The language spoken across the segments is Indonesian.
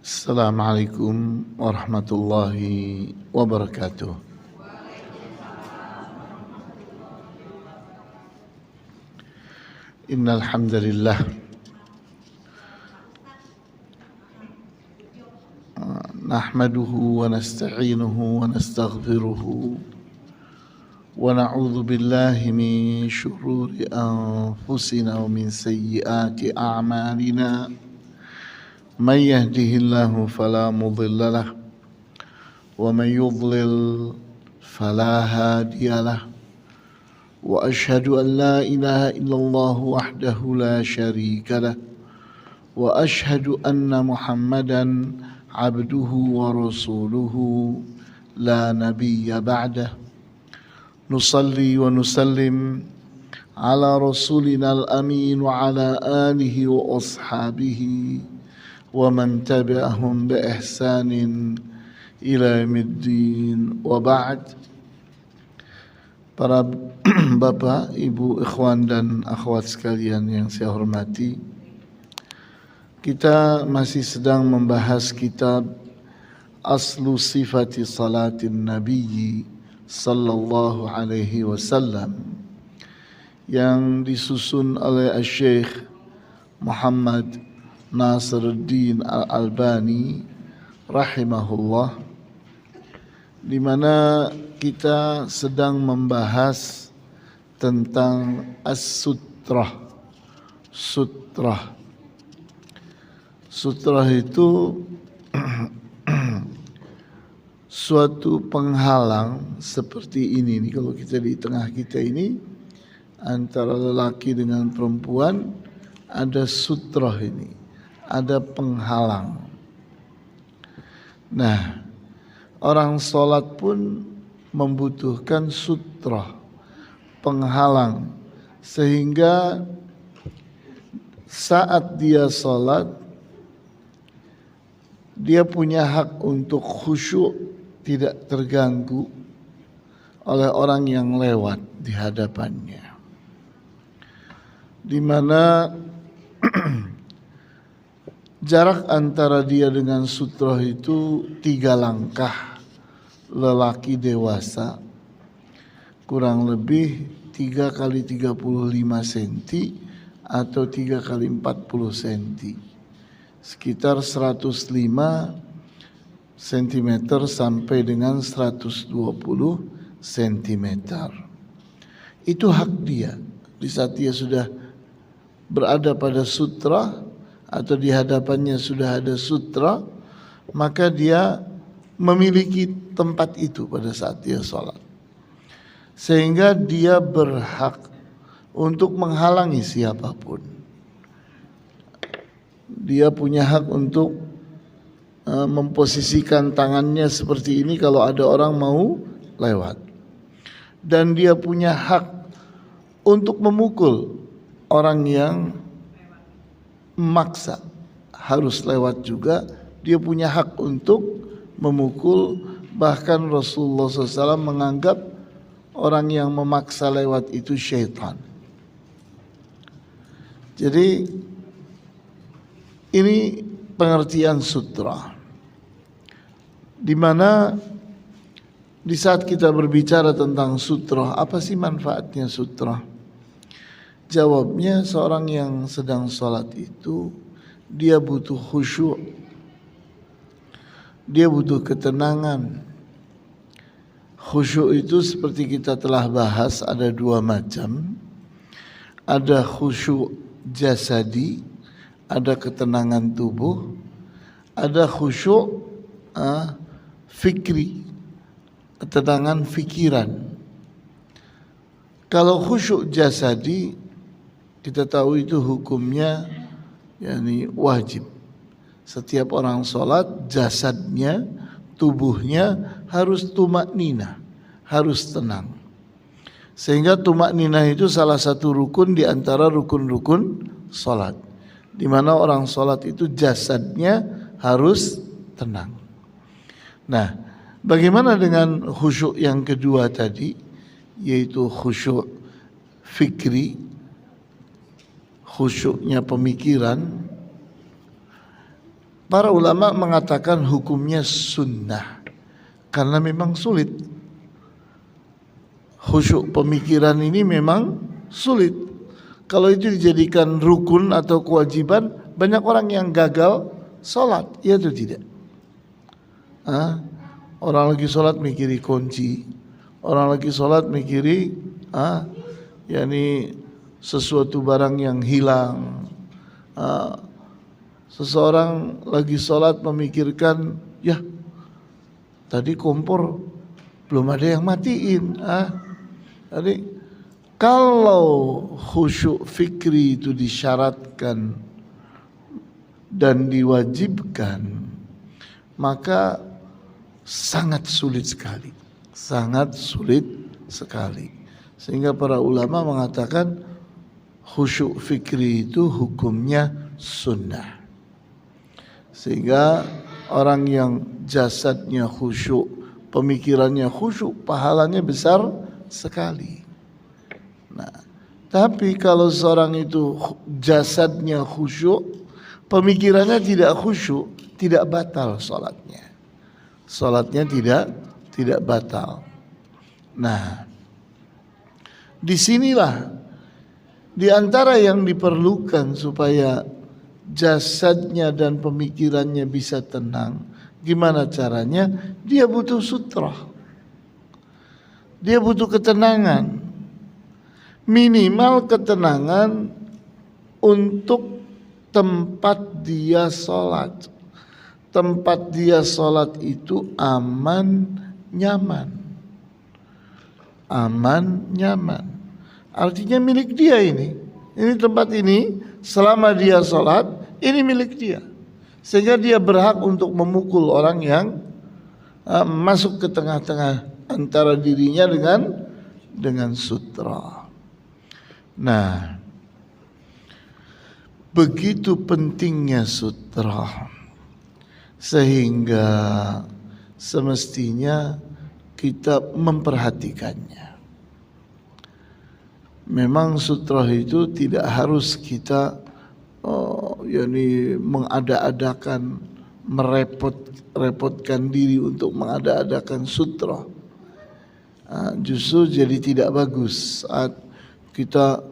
Assalamualaikum warahmatullahi wabarakatuh. Innal hamdalillah nahmaduhu wa nasta'inuhu wa nastaghfiruhu wa na'udzu billahi min syururi anfusina wa min sayyiati a'malina. من يهده الله فلا مضل له ومن يضلل فلا هادي له وأشهد أن لا إله إلا الله وحده لا شريك له وأشهد أن محمدا عبده ورسوله لا نبي بعده نصلي ونسلم على رسولنا الأمين وعلى آله وأصحابه ومن تبعهم بإحسان إلى يوم الدين وبعد. Para bapak, ibu, ikhwan dan akhwat sekalian yang saya hormati, kita masih sedang membahas kitab Aslu Sifati Salatin Nabi sallallahu alaihi wasallam yang disusun oleh Syekh Muhammad Nasiruddin Al-Albani rahimahullah, di mana kita sedang membahas tentang as-sutrah. Sutrah itu suatu penghalang seperti ini nih. Kalau kita di tengah kita ini antara lelaki dengan perempuan ada sutrah ini, ada penghalang. Nah, orang sholat pun membutuhkan sutrah, penghalang, sehingga saat dia sholat dia punya hak untuk khusyuk, tidak terganggu oleh orang yang lewat di hadapannya, di mana jarak antara dia dengan sutrah itu 3 langkah. Lelaki dewasa kurang lebih 3 kali 35 cm atau 3 kali 40 cm, sekitar 105 cm sampai dengan 120 cm. Itu hak dia. Di saat dia sudah berada pada sutra atau di hadapannya sudah ada sutra, maka dia memiliki tempat itu pada saat dia sholat, sehingga dia berhak untuk menghalangi siapapun. Dia punya hak untuk memposisikan tangannya seperti ini kalau ada orang mau lewat, dan dia punya hak untuk memukul orang yang memaksa harus lewat juga. Dia punya hak untuk memukul. Bahkan Rasulullah SAW menganggap orang yang memaksa lewat itu syaitan. Jadi ini pengertian sutra, di mana di saat kita berbicara tentang sutra, apa sih manfaatnya sutra? Jawabnya, seorang yang sedang sholat itu dia butuh khusyuk, dia butuh ketenangan. Khusyuk itu seperti kita telah bahas ada 2 macam. Ada khusyuk jasadi, ada ketenangan tubuh. Ada khusyuk fikri, ketenangan fikiran. Kalau khusyuk jasadi, kita tahu itu hukumnya yakni wajib. Setiap orang sholat, jasadnya, tubuhnya harus tumakninah, harus tenang. Sehingga tumakninah itu salah satu rukun di antara rukun-rukun sholat, di mana orang sholat itu jasadnya harus tenang. Nah, bagaimana dengan khusyuk yang kedua tadi, yaitu khusyuk fikri, khusyuknya pemikiran. para ulama mengatakan hukumnya sunnah karena memang sulit. Khusyuk pemikiran ini memang sulit. Kalau itu dijadikan rukun atau kewajiban, banyak orang yang gagal sholat, ya atau tidak? Orang lagi sholat mikiri kunci, orang lagi sholat mikiri yakni sesuatu barang yang hilang. Seseorang lagi sholat memikirkan, ya tadi kompor belum ada yang matiin. Jadi kalau khusyuk fikri itu disyaratkan dan diwajibkan, maka sangat sulit sekali, sangat sulit sekali. Sehingga para ulama mengatakan khusyuk fikri itu hukumnya sunnah. Sehingga orang yang jasadnya khusyuk, pemikirannya khusyuk, pahalanya besar sekali. Nah, tapi kalau seorang itu jasadnya khusyuk, pemikirannya tidak khusyuk, tidak batal sholatnya. Sholatnya tidak batal. Nah, disinilah di antara yang diperlukan supaya jasadnya dan pemikirannya bisa tenang. Gimana caranya? Dia butuh sutra. Dia butuh ketenangan. Minimal ketenangan untuk tempat dia sholat. Tempat dia sholat itu aman, nyaman. Aman, nyaman. Artinya milik dia ini. Ini tempat ini selama dia sholat, ini milik dia. Sehingga dia berhak untuk memukul orang yang masuk ke tengah-tengah antara dirinya dengan sutra. Nah, begitu pentingnya sutra, sehingga semestinya kita memperhatikannya. Memang sutra itu tidak harus kita mengada-adakan, merepotkan diri untuk mengada-adakan sutra. Justru jadi tidak bagus saat kita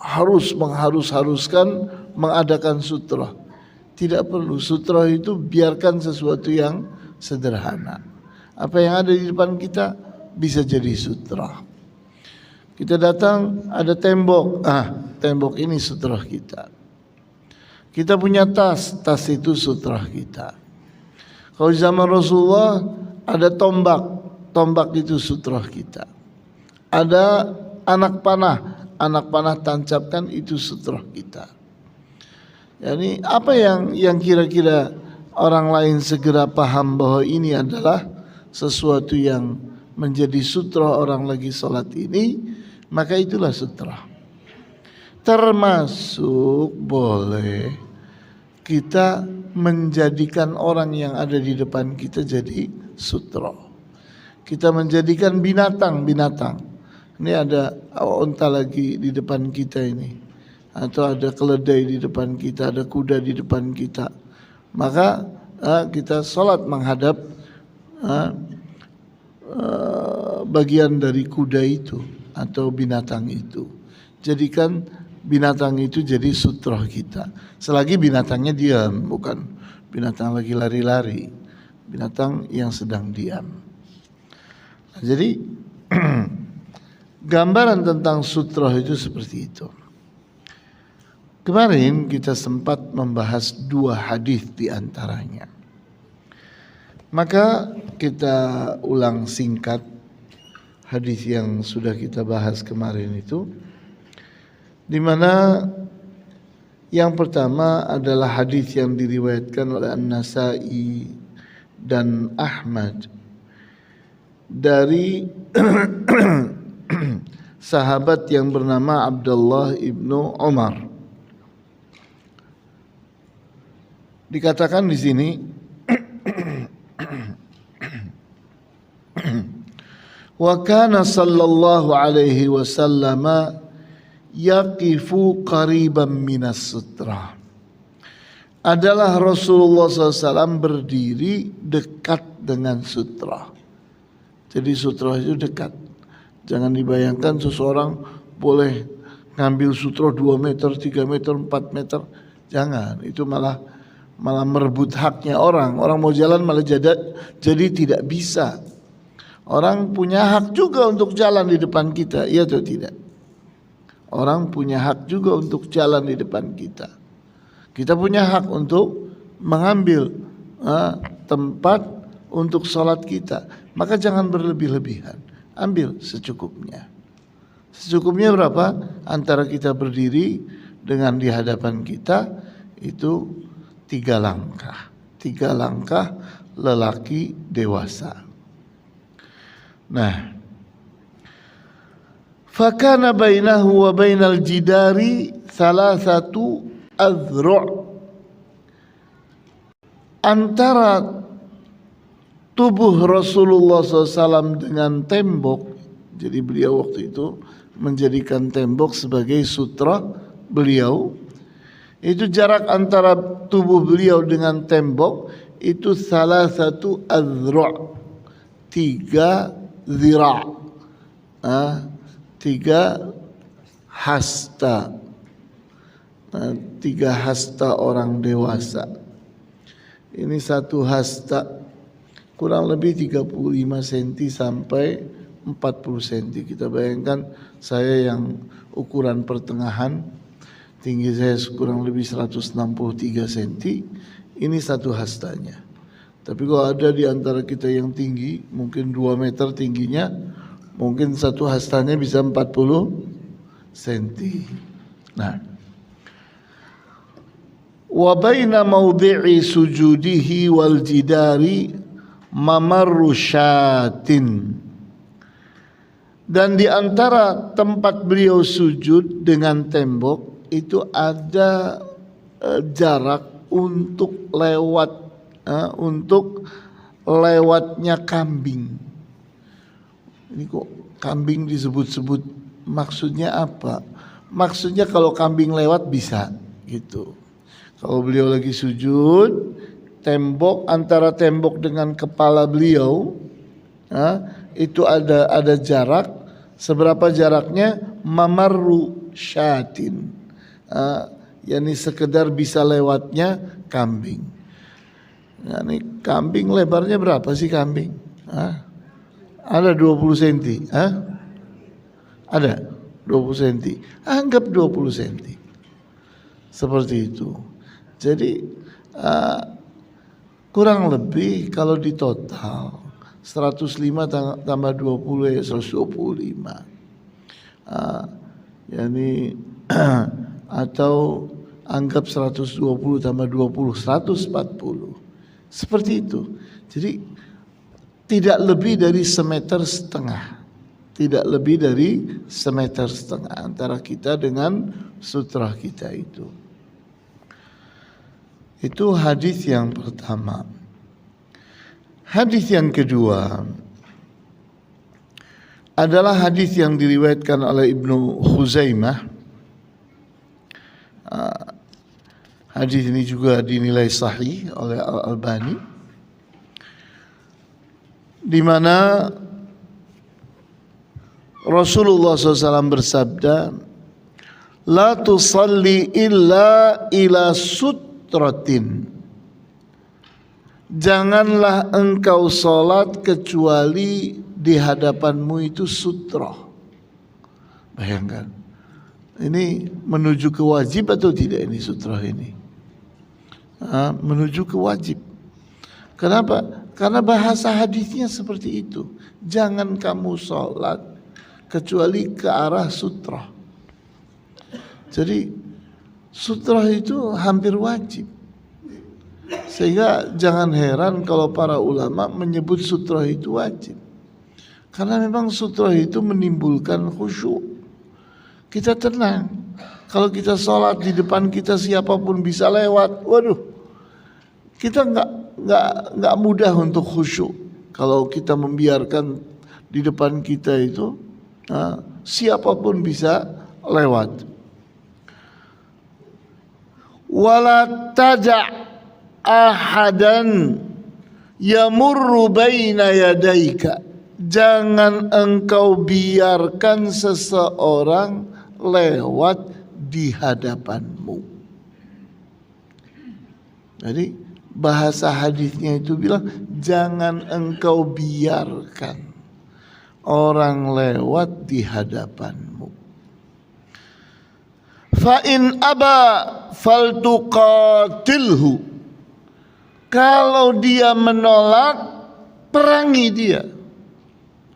haruskan mengadakan sutra. Tidak perlu. Sutra itu biarkan sesuatu yang sederhana. Apa yang ada di depan kita bisa jadi sutra. Kita datang, ada tembok. Tembok ini sutra kita. Kita punya tas itu sutra kita. Kalau zaman Rasulullah ada tombak itu sutra kita. Ada anak panah tancapkan, itu sutra kita. Yani apa yang kira-kira orang lain segera paham bahwa ini adalah sesuatu yang menjadi sutra orang lagi sholat ini, maka itulah sutra. Termasuk boleh kita menjadikan orang yang ada di depan kita jadi sutra. Kita menjadikan binatang. Ini ada unta lagi di depan kita ini, atau ada keledai di depan kita, ada kuda di depan kita. Maka kita sholat menghadap bagian dari kuda itu atau binatang itu. Jadikan binatang itu jadi sutra kita. Selagi binatangnya diam, bukan binatang lagi lari-lari, binatang yang sedang diam. Nah, jadi gambaran tentang sutra itu seperti itu. Kemarin kita sempat membahas 2 hadis di antaranya. Maka kita ulang singkat hadis yang sudah kita bahas kemarin itu, di mana yang pertama adalah hadis yang diriwayatkan oleh An-Nasa'i dan Ahmad dari sahabat yang bernama Abdullah ibnu Umar. Dikatakan di sini wa kana sallallahu alaihi wasallam yaqifu qariban minas sutra adalah Rasulullah SAW berdiri dekat dengan sutra. Jadi sutra itu dekat. Jangan dibayangkan seseorang boleh ngambil sutra 2 meter, 3 meter, 4 meter. Jangan, itu malah merebut haknya orang. Orang mau jalan malah jadi tidak bisa. Orang punya hak juga untuk jalan di depan kita, iya atau tidak? Orang punya hak juga untuk jalan di depan kita. Kita punya hak untuk mengambil tempat untuk sholat kita. Maka jangan berlebih-lebihan. Ambil secukupnya. Secukupnya berapa? Antara kita berdiri dengan di hadapan kita itu 3 langkah. 3 langkah lelaki dewasa. Nah, fakana bainahu wa bainal jidari salasatu azru'. Antara tubuh Rasulullah SAW dengan tembok, jadi beliau waktu itu menjadikan tembok sebagai sutra beliau. Itu jarak antara tubuh beliau dengan tembok itu salah satu azru', 3 zira', 3 hasta, 3 hasta orang dewasa. Ini 1 hasta kurang lebih 35 cm sampai 40 cm. Kita bayangkan saya yang ukuran pertengahan, tinggi saya kurang lebih 163 cm. Ini 1 hastanya. Tapi kalau ada di antara kita yang tinggi, mungkin 2 meter tingginya, mungkin 1 hastanya bisa 40 cm. Nah, wa baina mawdi'i sujudihi wal jidari mamarru syatin. Dan di antara tempat beliau sujud dengan tembok itu ada jarak untuk lewatnya kambing. Ini kok kambing disebut-sebut, maksudnya apa? Maksudnya kalau kambing lewat bisa gitu. Kalau beliau lagi sujud, tembok, antara tembok dengan kepala beliau itu ada jarak. Seberapa jaraknya? Mamarru syatin, yakni sekedar bisa lewatnya kambing. Yani kambing lebarnya berapa sih kambing? Ada 20 cm? Ada 20 cm. Anggap 20 cm. Seperti itu. Jadi kurang lebih kalau di total 105 tambah 20 ya 125. Yani atau anggap 120 tambah 20 140. Seperti itu. Jadi tidak lebih dari 1,5 meter. Tidak lebih dari 1,5 meter antara kita dengan sutra kita itu. Itu hadis yang pertama. Hadis yang kedua adalah hadis yang diriwayatkan oleh Ibnu Khuzaimah. Hadis ini juga dinilai sahih oleh Al-Albani, di mana Rasulullah SAW bersabda, "La tusalli illa ila sutratin." Janganlah engkau salat kecuali di hadapanmu itu sutra. Bayangkan, ini menuju ke wajib atau tidak ini sutra ini? Menuju ke wajib. Kenapa? Karena bahasa hadisnya seperti itu. Jangan kamu salat kecuali ke arah sutra. Jadi sutra itu hampir wajib. Sehingga jangan heran kalau para ulama menyebut sutra itu wajib. Karena memang sutra itu menimbulkan khusyuk. Kita tenang. Kalau kita sholat di depan kita siapapun bisa lewat. Waduh, kita nggak mudah untuk khusyuk. Kalau kita membiarkan di depan kita itu siapapun bisa lewat. wala tada' ahadan yamurru baina yadaika, jangan engkau biarkan seseorang lewat di hadapanmu. Jadi bahasa hadisnya itu bilang jangan engkau biarkan orang lewat di hadapanmu. Fa in aba faltuqatilhu, kalau dia menolak, perangi dia,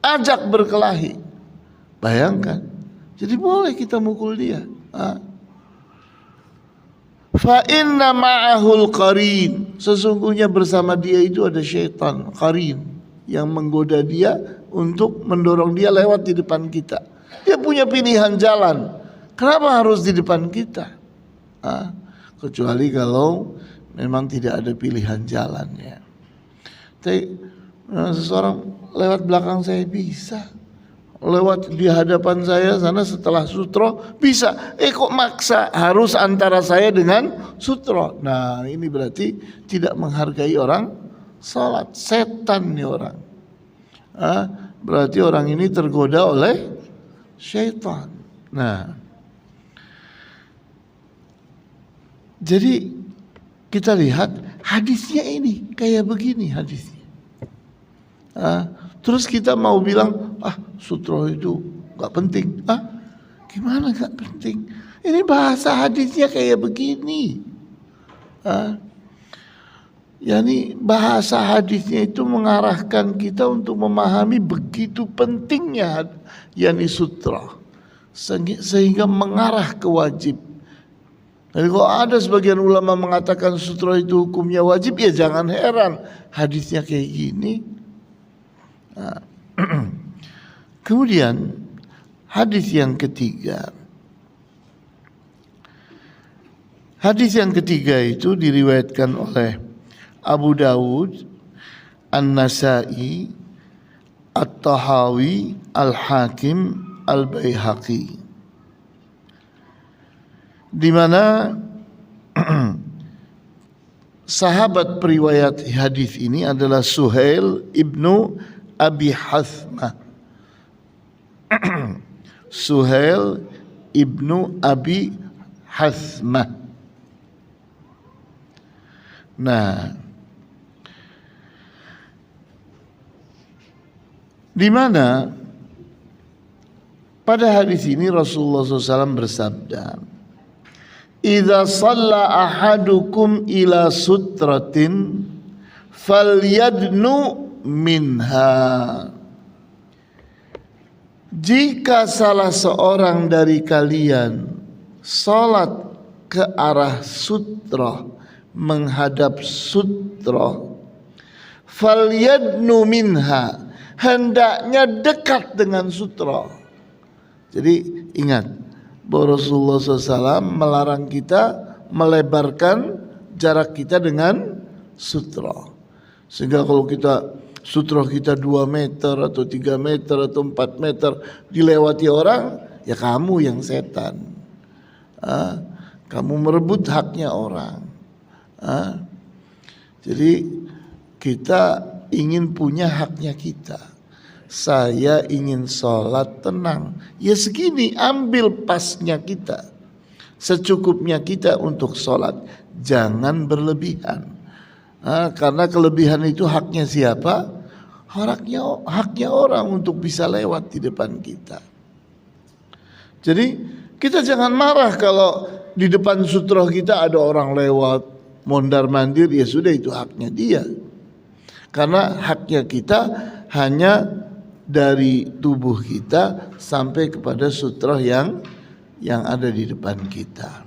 ajak berkelahi. Bayangkan, jadi boleh kita mukul dia. Fa inna ma'ahul qarin, sesungguhnya bersama dia itu ada syaitan qarin yang menggoda dia untuk mendorong dia lewat di depan kita. Dia punya pilihan jalan, kenapa harus di depan kita? Kecuali kalau memang tidak ada pilihan jalannya. Tapi seseorang lewat belakang saya bisa, lewat di hadapan saya sana setelah sutro bisa. Kok maksa harus antara saya dengan sutro? Nah, ini berarti tidak menghargai orang salat. Setan nih orang. Berarti orang ini tergoda oleh syaitan. Nah, jadi kita lihat hadisnya ini kayak begini hadisnya. Terus kita mau bilang sutro itu gak penting. Gimana gak penting? Ini bahasa hadisnya kayak begini. Yani bahasa hadisnya itu mengarahkan kita untuk memahami begitu pentingnya yani sutra, sehingga mengarah ke wajib. Jadi kalau ada sebagian ulama mengatakan sutra itu hukumnya wajib, ya jangan heran hadisnya kayak gini. Kemudian hadis yang ketiga. Hadis yang ketiga itu diriwayatkan oleh Abu Dawud, An-Nasai, At-Tahawi, Al-Hakim, Al-Baihaqi, di mana sahabat periwayat hadis ini adalah Suhail ibnu Abi Hathmah. Suhail ibnu Abi Hathmah. Nah, di mana pada hadis ini Rasulullah SAW bersabda, "Idza shalla ahadukum ila sutratin falyadnu minha." Jika salah seorang dari kalian salat ke arah sutra, menghadap sutra, falyadnu minha, hendaknya dekat dengan sutra. Jadi ingat bahwa Rasulullah SAW melarang kita melebarkan jarak kita dengan sutra. Sehingga kalau kita sutra kita 2 meter atau 3 meter atau 4 meter dilewati orang, ya kamu yang setan. Kamu merebut haknya orang. Jadi kita ingin punya haknya kita. Saya ingin sholat tenang, ya segini, ambil pasnya kita, secukupnya kita untuk sholat, jangan berlebihan. Karena kelebihan itu haknya siapa? Haknya orang untuk bisa lewat di depan kita. Jadi kita jangan marah kalau di depan sutra kita ada orang lewat mondar mandir, ya sudah, itu haknya dia. Karena haknya kita hanya dari tubuh kita sampai kepada sutra yang ada di depan kita.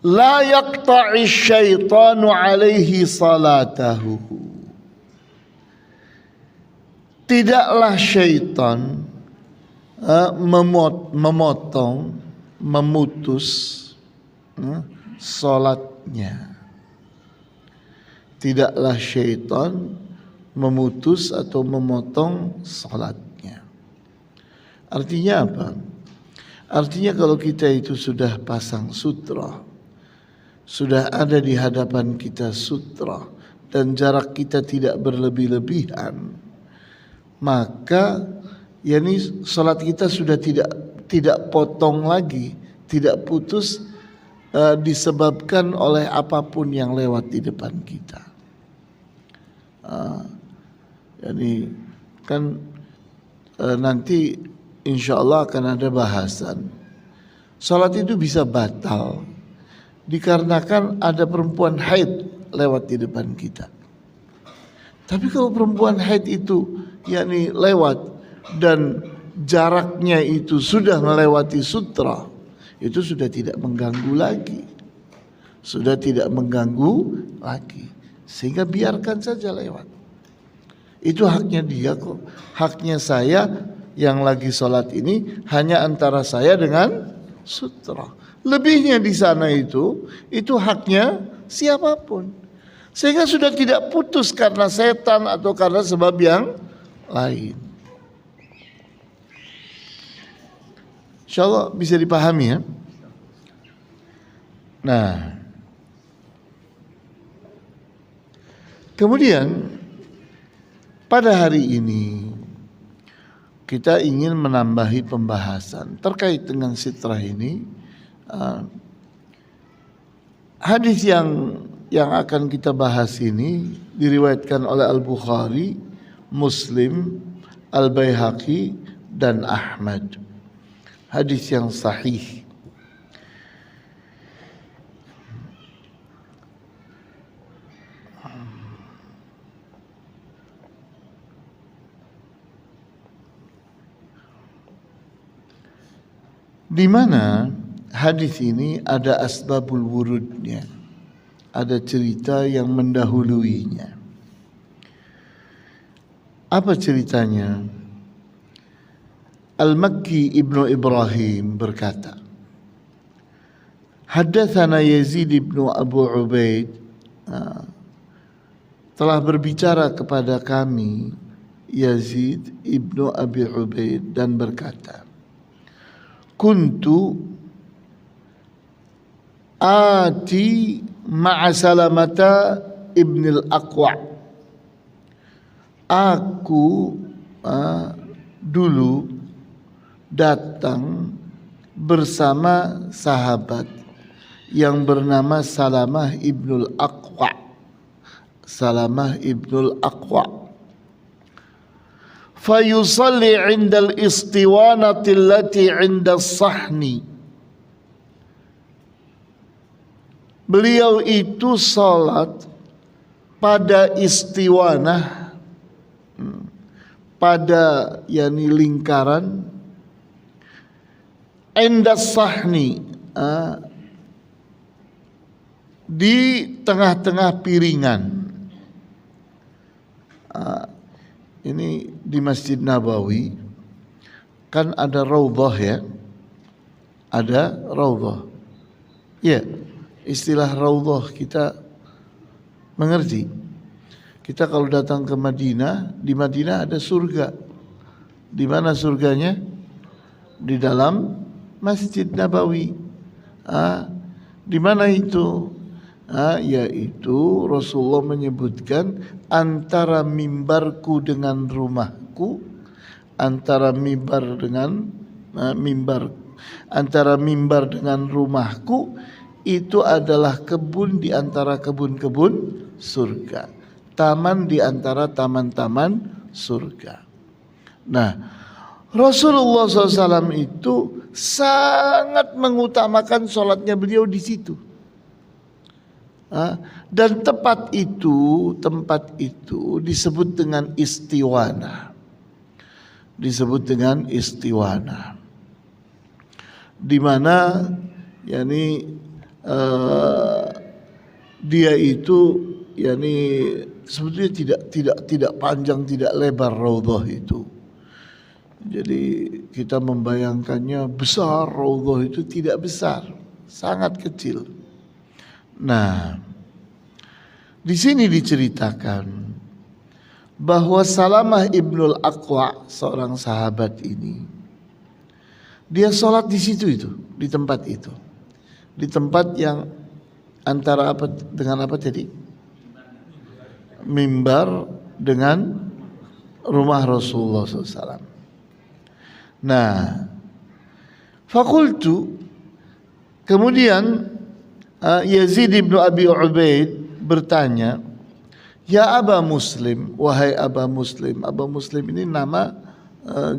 La yaqta'i syaitanu alaihi salatahu. Tidaklah syaitan memotong, memutus salatnya. Tidaklah syaitan memutus atau memotong salatnya. Artinya apa? Artinya kalau kita itu sudah pasang sutra, sudah ada di hadapan kita sutra, dan jarak kita tidak berlebih-lebihan, maka yakni salat kita sudah tidak potong lagi, tidak putus disebabkan oleh apapun yang lewat di depan kita. Jadi kan nanti insya Allah akan ada bahasan salat itu bisa batal dikarenakan ada perempuan haid lewat di depan kita. Tapi kalau perempuan haid itu yakni lewat dan jaraknya itu sudah melewati sutra, itu sudah tidak mengganggu lagi. Sudah tidak mengganggu lagi. Sehingga biarkan saja lewat. Itu haknya dia kok. Haknya saya yang lagi sholat ini hanya antara saya dengan sutra. Lebihnya di sana itu haknya siapapun. Sehingga sudah tidak putus karena setan atau karena sebab yang lain. InsyaAllah bisa dipahami ya. Nah, kemudian pada hari ini kita ingin menambahi pembahasan terkait dengan sitrah ini. Hadis yang akan kita bahas ini diriwayatkan oleh Al-Bukhari, Muslim, Al-Baihaqi dan Ahmad. Hadis yang sahih. Di mana hadis ini ada asbabul wurudnya, ada cerita yang mendahuluinya. Apa ceritanya? Al-Makki ibnu Ibrahim berkata, Haddatsana Yazid ibnu Abu Ubaid, telah berbicara kepada kami Yazid ibnu Abi Ubaid dan berkata, Kuntu ati ma'a Salamata ibn al-Aqwa. Aku dulu datang bersama sahabat yang bernama Salamah ibnul Aqwa. Salamah ibnul Aqwa. Fayusalli 'inda al-istiwanati allati 'inda as-sahni. Beliau itu salat pada istiwanah, pada yakni lingkaran, 'inda as-sahni, di tengah-tengah piringan. Ini di Masjid Nabawi kan ada raudhah ya, ada raudhah. Ya, istilah raudhah kita mengerti. Kita kalau datang ke Madinah, di Madinah ada surga. Di mana surganya? Di dalam Masjid Nabawi. Di mana itu? Yaitu Rasulullah menyebutkan antara mimbarku dengan rumahku, antara mimbar dengan antara mimbar dengan rumahku itu adalah kebun di antara kebun-kebun surga, taman di antara taman-taman surga. Nah, Rasulullah SAW itu sangat mengutamakan sholatnya beliau di situ. Dan tempat itu disebut dengan istiwana. Disebut dengan istiwana. Di mana yakni dia itu yakni sebetulnya tidak panjang, tidak lebar raudhah itu. Jadi kita membayangkannya besar, raudhah itu tidak besar, sangat kecil. Nah, di sini diceritakan bahwa Salamah ibnul Aqwa, seorang sahabat ini, Dia sholat di situ itu, di tempat itu, di tempat yang antara apa dengan apa tadi? Mimbar dengan rumah Rasulullah SAW. Nah, fakultu, kemudian Yazid ibnu Abi Ubaid bertanya, ya Aba Muslim, wahai Aba Muslim. Aba Muslim ini nama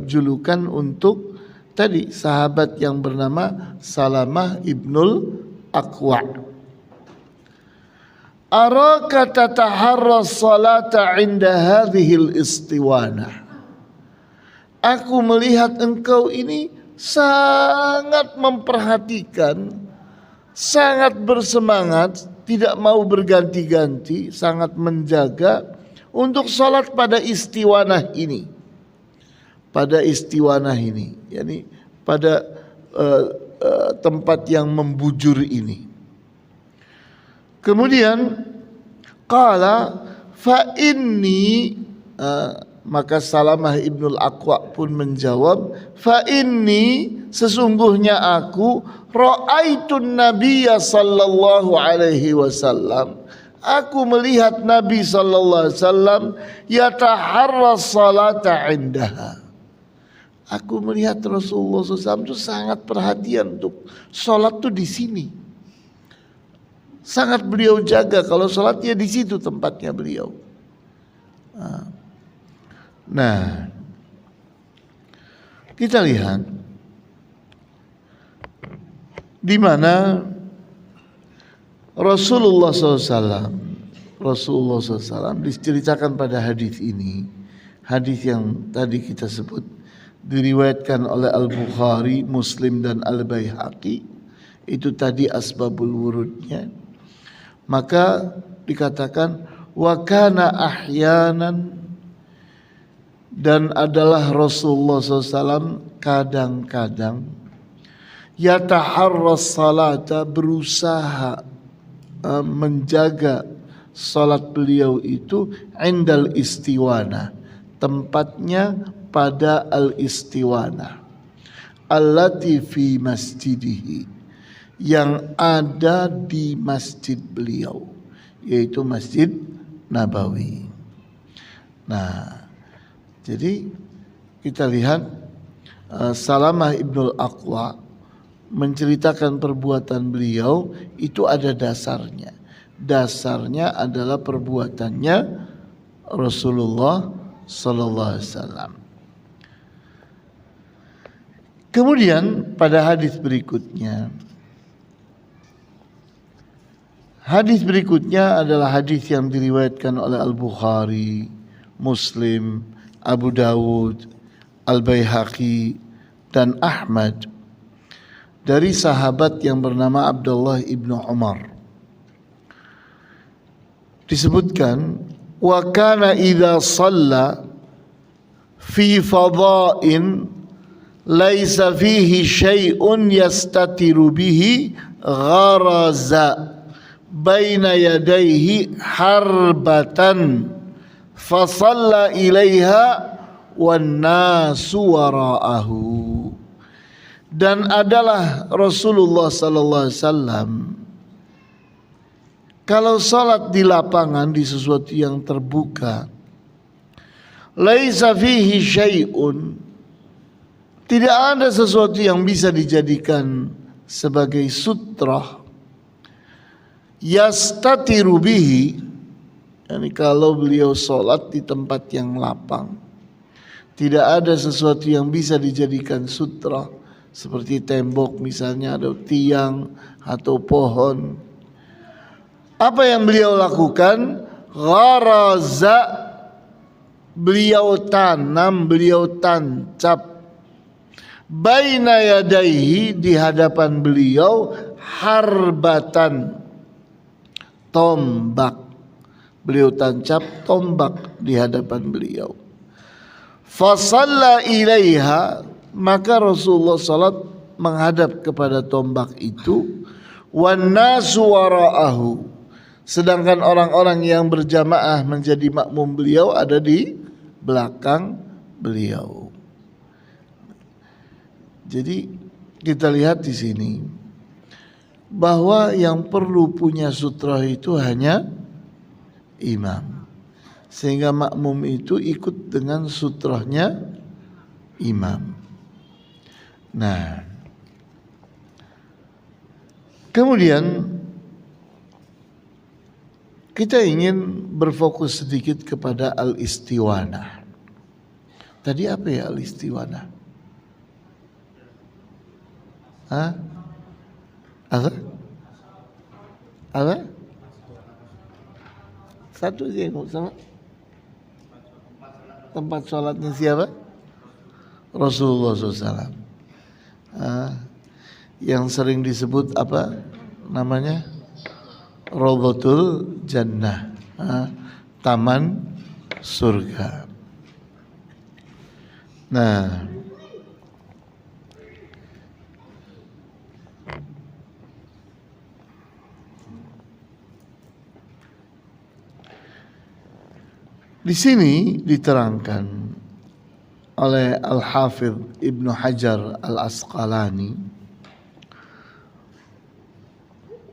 julukan untuk tadi sahabat yang bernama Salamah ibnul Aqwa. Araka tataharra salata inda hadhil istiwanah. Aku melihat engkau ini sangat memperhatikan, sangat bersemangat, tidak mau berganti-ganti, sangat menjaga untuk sholat pada istiwanah ini. Pada istiwanah ini, yakni pada tempat yang membujur ini. Kemudian qala fa inni, maka Salamah ibnul Aqwa pun menjawab, fa inni, sesungguhnya aku ra'aitun nabiyya sallallahu alaihi wasallam, aku melihat Nabi sallallahu alaihi wasallam yataharra salata indaha. Aku melihat Rasulullah SAW itu sangat perhatian untuk sholat tuh di sini. Sangat beliau jaga kalau sholatnya di situ tempatnya beliau. Nah, kita lihat di mana Rasulullah SAW diceritakan pada hadis ini, hadis yang tadi kita sebut, diriwayatkan oleh Al-Bukhari, Muslim dan Al-Baihaqi. Itu tadi asbabul wurudnya. Maka dikatakan wa kana ahyanan, dan adalah Rasulullah SAW kadang-kadang yataharras salata, berusaha menjaga salat beliau itu indal istiwana, tempatnya pada al-istiwana allati fi masjidihi, yang ada di masjid beliau, yaitu Masjid Nabawi. Nah, jadi kita lihat Salamah ibnul Aqwa menceritakan perbuatan beliau itu ada dasarnya. Dasarnya adalah perbuatannya Rasulullah sallallahu alaihi wasallam. Kemudian pada hadis berikutnya adalah hadis yang diriwayatkan oleh Al-Bukhari, Muslim, Abu Dawud, Al-Baihaqi dan Ahmad dari sahabat yang bernama Abdullah ibnu Umar. Disebutkan, wa kana idza shalla fi fadha'in laisa fihi syai'un yastatiru bihi gharaza baina yadayhi harbatan fa shalla ilaiha wan nasu wara'ahu. Dan adalah Rasulullah sallallahu alaihi wasallam kalau salat di lapangan, di sesuatu yang terbuka, laisa fihi syai'un, tidak ada sesuatu yang bisa dijadikan sebagai sutrah, yastatiru bihi, yani kalau beliau salat di tempat yang lapang, tidak ada sesuatu yang bisa dijadikan sutrah seperti tembok misalnya, ada tiang atau pohon. Apa yang beliau lakukan? Gharaza, beliau tanam, beliau tancap, baina yadaihi, di hadapan beliau, harbatan, tombak. Beliau tancap tombak di hadapan beliau. Fasalla ilaiha, maka Rasulullah salat menghadap kepada tombak itu, wan nasu wara'ahu, sedangkan orang-orang yang berjamaah menjadi makmum beliau ada di belakang beliau. Jadi kita lihat di sini bahwa yang perlu punya sutra itu hanya imam, sehingga makmum itu ikut dengan sutrahnya imam. Nah, kemudian kita ingin berfokus sedikit kepada al-istiwanah. Tadi apa ya al-istiwanah? Apa? Satu sih sama tempat sholatnya siapa? Rasulullah SAW. Yang sering disebut apa namanya? Rawdatul Jannah, taman surga. Nah, di sini diterangkan oleh Al-Hafidh Ibnu Hajar Al-Asqalani,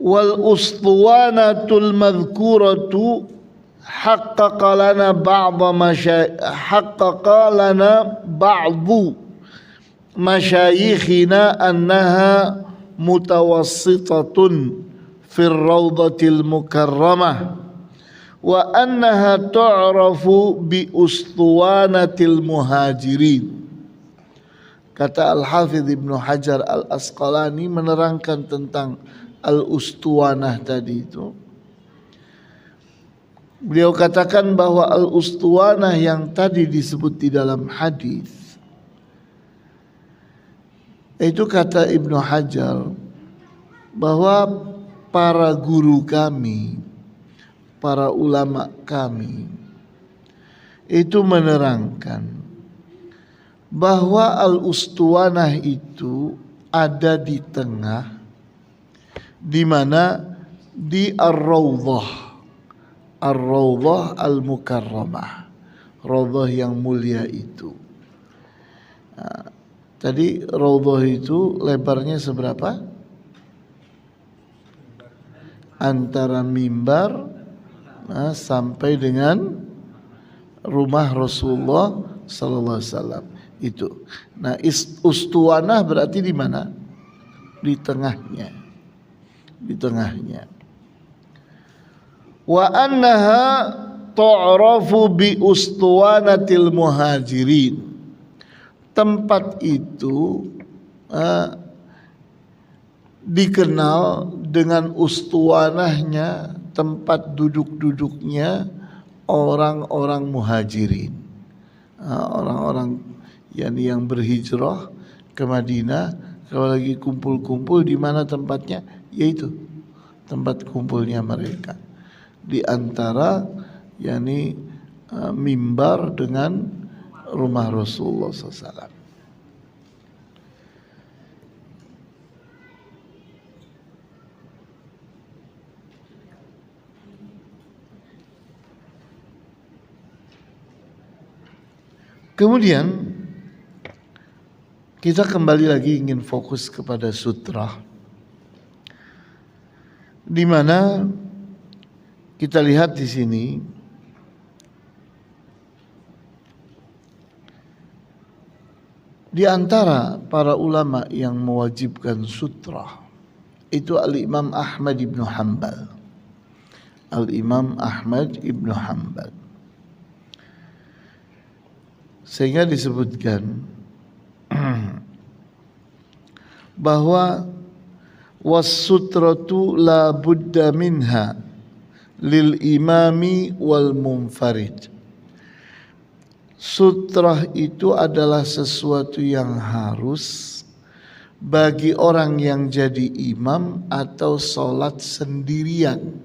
wal usṭuwanatul madhkuratu haqqaqa lana ba'du masyayikhina annaha mutawassitatun fir rawdatil mukarramah wa annaha tu'rafu bi usṭuwanatil muhajirin. Kata Al-Hafidh Ibnu Hajar Al-Asqalani menerangkan tentang al-ustuwanah tadi itu. Beliau katakan bahwa al-ustuwanah yang tadi disebut di dalam hadis itu, kata Ibnu Hajar, bahwa para guru kami, para ulama kami itu menerangkan bahwa al-ustuwanah itu ada di tengah, di mana di ar-rawdah al-mukarramah, rawdah yang mulia itu. Nah, tadi rawdah itu lebarnya seberapa? Antara mimbar sampai dengan rumah Rasulullah sallallahu alaihi wasallam itu. Nah, ustuwanah berarti di mana? Di tengahnya. Di tengahnya. Wa annaha tu'rafu bi ustuwanatil muhajirin. Tempat itu dikenal dengan ustuwanahnya, tempat duduk-duduknya orang-orang muhajirin, orang-orang yang berhijrah ke Madinah. Kalau lagi kumpul-kumpul, di mana tempatnya? Yaitu tempat kumpulnya mereka di antara mimbar dengan rumah Rasulullah SAW. Kemudian kita kembali lagi ingin fokus kepada sutra, di mana kita lihat di sini di antara para ulama yang mewajibkan sutra itu Al-Imam Ahmad Ibnu Hanbal. Al-Imam Ahmad Ibnu Hanbal. Sehingga disebutkan bahwa was-sutratu la budda minha lil imami wal munfarid. Sutrah itu adalah sesuatu yang harus bagi orang yang jadi imam atau sholat sendirian,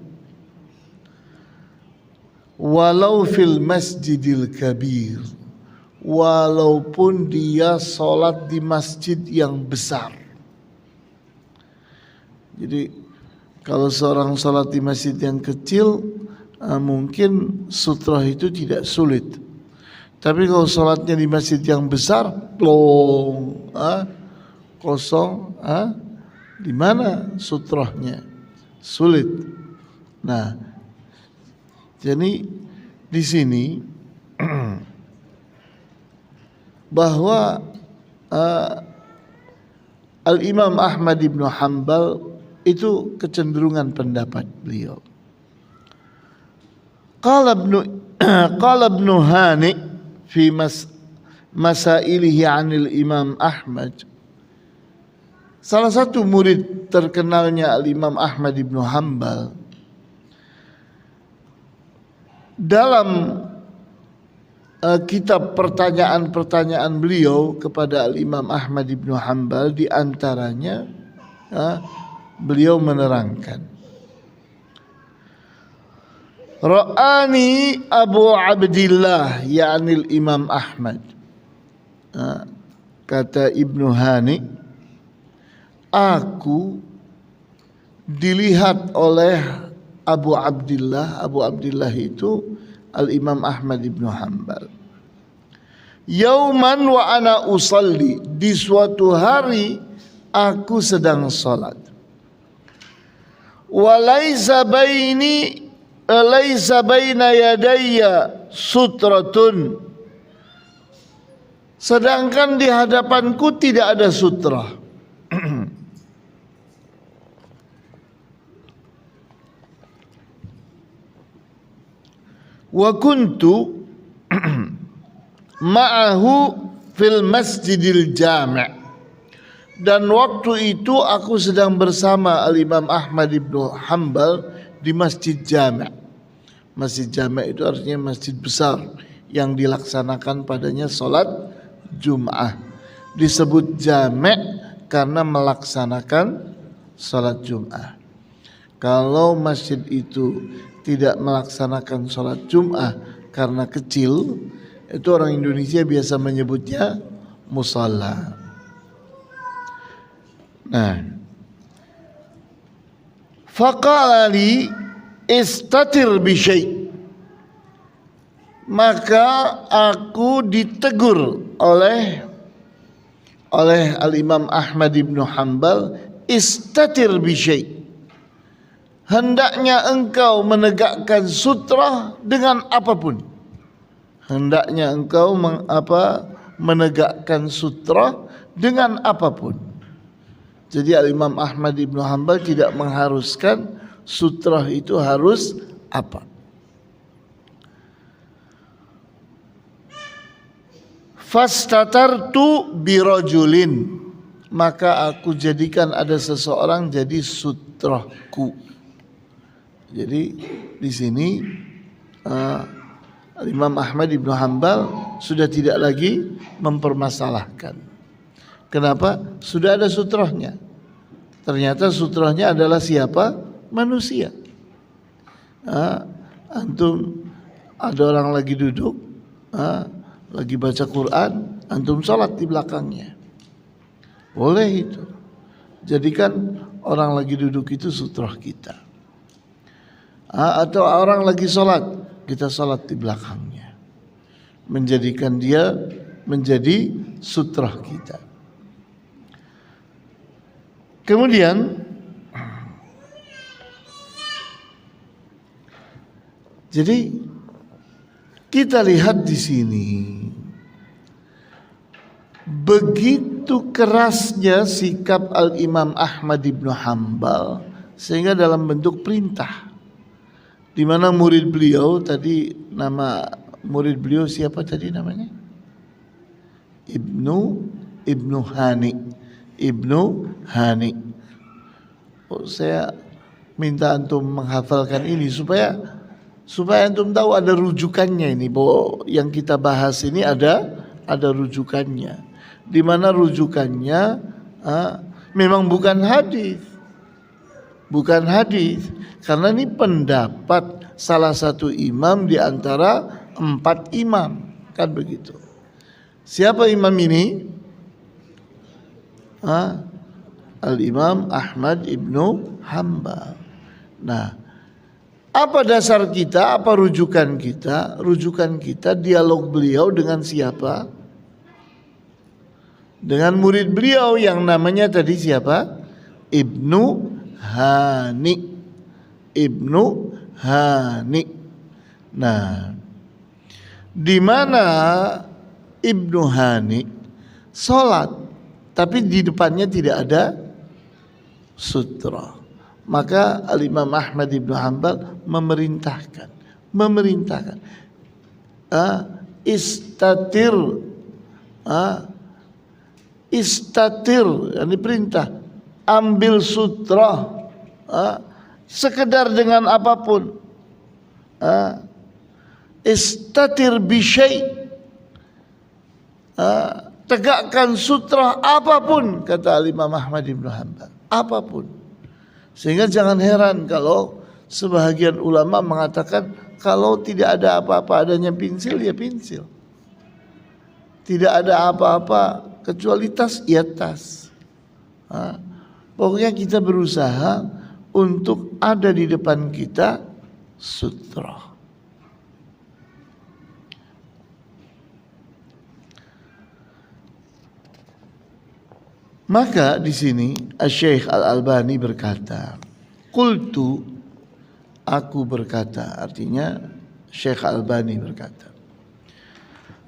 walau fil masjidil kabir, walaupun dia sholat di masjid yang besar. Jadi kalau seorang sholat di masjid yang kecil, mungkin sutrah itu tidak sulit. Tapi kalau sholatnya di masjid yang besar, kosong, di mana sutrahnya? Sulit. Nah, jadi di sini bahwa Al-Imam Ahmad ibn Hanbal itu kecenderungan pendapat beliau. Qala ibn Hani fi masailihi 'anil Imam Ahmad. Salah satu murid terkenalnya Al-Imam Ahmad ibn Hanbal dalam kitab pertanyaan-pertanyaan beliau kepada Al-Imam Ahmad ibn Hanbal, di antaranya beliau menerangkan, Ra'ani Abu Abdillah yakni Imam Ahmad. Kata Ibnu Hani, aku dilihat oleh Abu Abdillah. Abu Abdillah itu Al-Imam Ahmad ibn Hanbal. Yauman wa ana usalli, di suatu hari aku sedang salat. Wa laisa baina yadayya sutratun, sedangkan di hadapanku tidak ada sutra. Wa kuntu ma'ahu fil masjidil jami', dan waktu itu aku sedang bersama Al-Imam Ahmad ibn Hanbal di Masjid Jami'. Masjid Jami' itu artinya masjid besar yang dilaksanakan padanya salat Jum'ah. Disebut Jami' karena melaksanakan salat Jum'ah. Kalau masjid itu tidak melaksanakan salat Jum'ah karena kecil, itu orang Indonesia biasa menyebutnya musalla. Nah, faqala li istatir bi syai', maka aku ditegur oleh Al-Imam Ahmad ibn Hanbal, istatir bi syai', hendaknya engkau menegakkan sutra dengan apapun. Hendaknya engkau menegakkan sutra dengan apapun. Jadi Al-Imam Ahmad ibn Hanbal tidak mengharuskan sutra itu harus apa. Fastatartu birajulin, maka aku jadikan ada seseorang jadi sutraku. Jadi di sini Imam Ahmad ibn Hanbal sudah tidak lagi mempermasalahkan. Kenapa? Sudah ada sutrahnya. Ternyata sutrahnya adalah siapa? Manusia. Antum ada orang lagi duduk, lagi baca Quran, antum salat di belakangnya. Boleh itu. Jadikan orang lagi duduk itu sutrah kita. Atau orang lagi salat, kita salat di belakangnya. Menjadikan dia menjadi sutrah kita. Kemudian jadi kita lihat di sini begitu kerasnya sikap Al-Imam Ahmad ibn Hanbal sehingga dalam bentuk perintah, di mana murid beliau tadi, nama murid beliau siapa tadi namanya? Ibnu Hani. Saya minta antum menghafalkan ini supaya antum tahu ada rujukannya ini, bahwa yang kita bahas ini ada rujukannya. Di mana rujukannya memang bukan hadis. Karena ini pendapat salah satu imam di antara 4 imam, kan begitu. Siapa imam ini? Al-Imam Ahmad ibnu Hanbal. Nah, apa dasar kita? Apa rujukan kita? Rujukan kita dialog beliau dengan siapa? dengan murid beliau yang namanya tadi siapa? Ibnu Hani. Ibnu Hani. Nah, di mana Ibnu Hani sholat tapi di depannya tidak ada sutra, maka Al-Imam Ahmad Ibnu Hanbal memerintahkan istatir, ini perintah, ambil sutra sekedar dengan apapun, istatir bisyai, tegakkan sutra apapun, kata Al-Imam Ahmad Ibn Hanbal, apapun. Sehingga jangan heran kalau sebahagian ulama mengatakan kalau tidak ada apa-apa, adanya pensil ya pensil, tidak ada apa-apa kecuali tas ya tas. Pokoknya kita berusaha untuk ada di depan kita sutra. Maka di sini Syekh Al-Albani berkata, qultu, aku berkata, artinya Syekh Al-Albani berkata,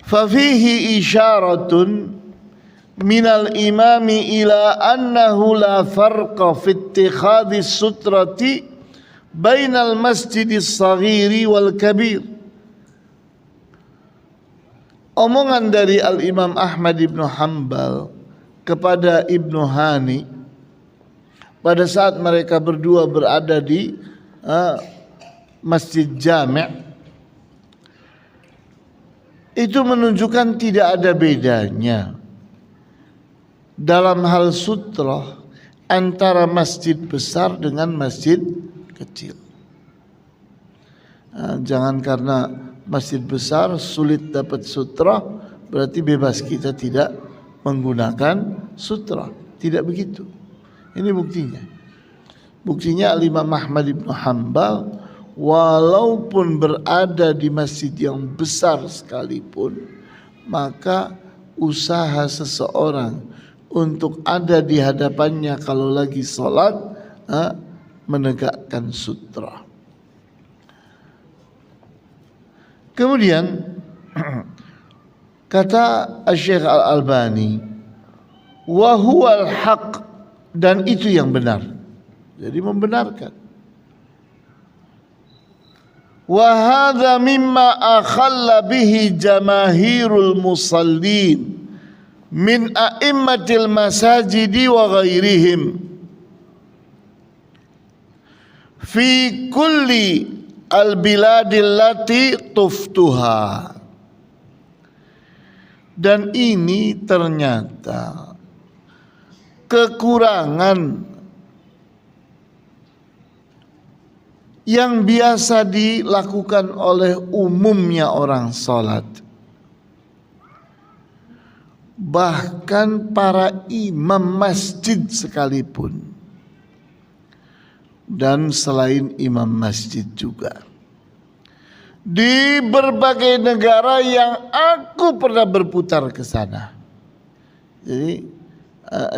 fa fihi isyaratun minal imami ila annahu la farqa fi ittikhadhi sutrati bainal masjidis saghiri wal kabir. Omongan dari Al-Imam Ahmad Ibn Hanbal kepada Ibnu Hani pada saat mereka berdua berada di Masjid Jami', itu menunjukkan tidak ada bedanya dalam hal sutra antara masjid besar dengan masjid kecil. Jangan karena masjid besar sulit dapat sutra berarti bebas kita tidak menggunakan sutra. Tidak begitu. Ini buktinya. Buktinya Al-Imam Ahmad Ibn Hanbal walaupun berada di masjid yang besar sekalipun, maka usaha seseorang untuk ada di hadapannya kalau lagi sholat menegakkan sutra. Kemudian kata Syekh Al-Albani, wa huwal haq, dan itu yang benar. Jadi membenarkan. Wa hadza mimma akhalla bihi jamaahirul musallin min a'immatil masajidi wa ghairihim fi kulli al-biladil lati tuftuha. Dan ini ternyata kekurangan yang biasa dilakukan oleh umumnya orang salat. Bahkan para imam masjid sekalipun. Dan selain imam masjid juga. Di berbagai negara yang aku pernah berputar ke sana. Jadi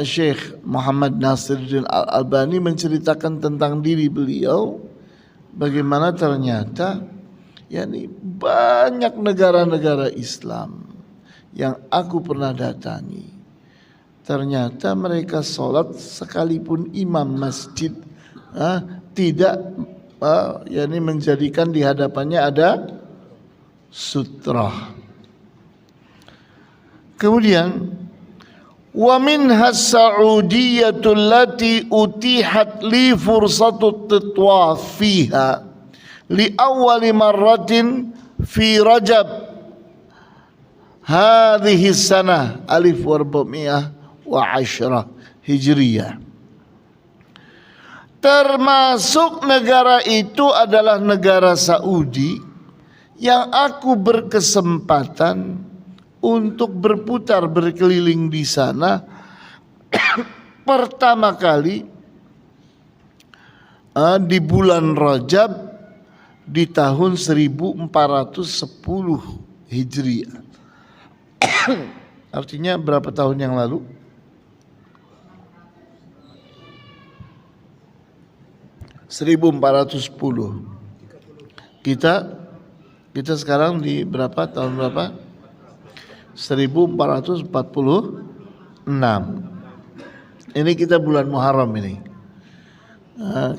Syekh Muhammad Nasiruddin Al-Albani menceritakan tentang diri beliau, bagaimana ternyata banyak negara-negara Islam yang aku pernah datangi. Ternyata mereka sholat sekalipun imam masjid tidak menjadikan di hadapannya ada sutra. Kemudian wa minha as-Saudiyyatu allati utihat li fursatu titwaf fiha li awwali marratin fi Rajab hadhihi sanah 1410 Hijriyah. Termasuk negara itu adalah negara Saudi yang aku berkesempatan untuk berputar berkeliling di sana pertama kali di bulan Rajab di tahun 1410 Hijriah. Artinya berapa tahun yang lalu? (1410). Kita sekarang di berapa, tahun berapa? 1446. Ini kita bulan Muharram ini.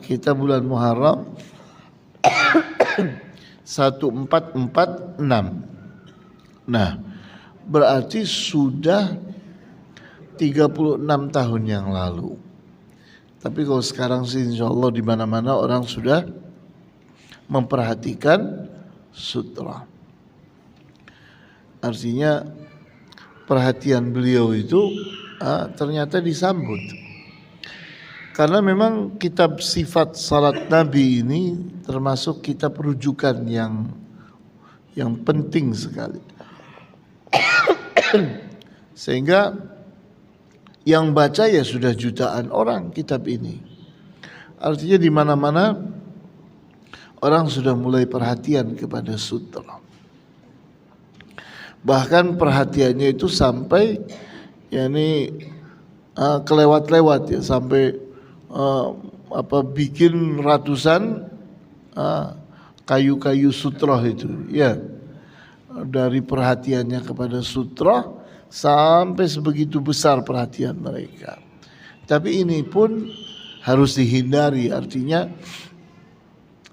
Kita bulan Muharram 1446. Nah, berarti sudah 36 tahun yang lalu. Tapi kalau sekarang sih insya Allah di mana-mana orang sudah memperhatikan sutra. Artinya perhatian beliau itu ternyata disambut. Karena memang kitab sifat salat Nabi ini termasuk kitab rujukan yang penting sekali. Sehingga yang baca ya sudah jutaan orang kitab ini. Artinya di mana-mana orang sudah mulai perhatian kepada sutra. Bahkan perhatiannya itu sampai kelewat-lewat ya, sampai bikin ratusan kayu-kayu sutra itu ya. Dari perhatiannya kepada sutra sampai sebegitu besar perhatian mereka. Tapi ini pun harus dihindari, artinya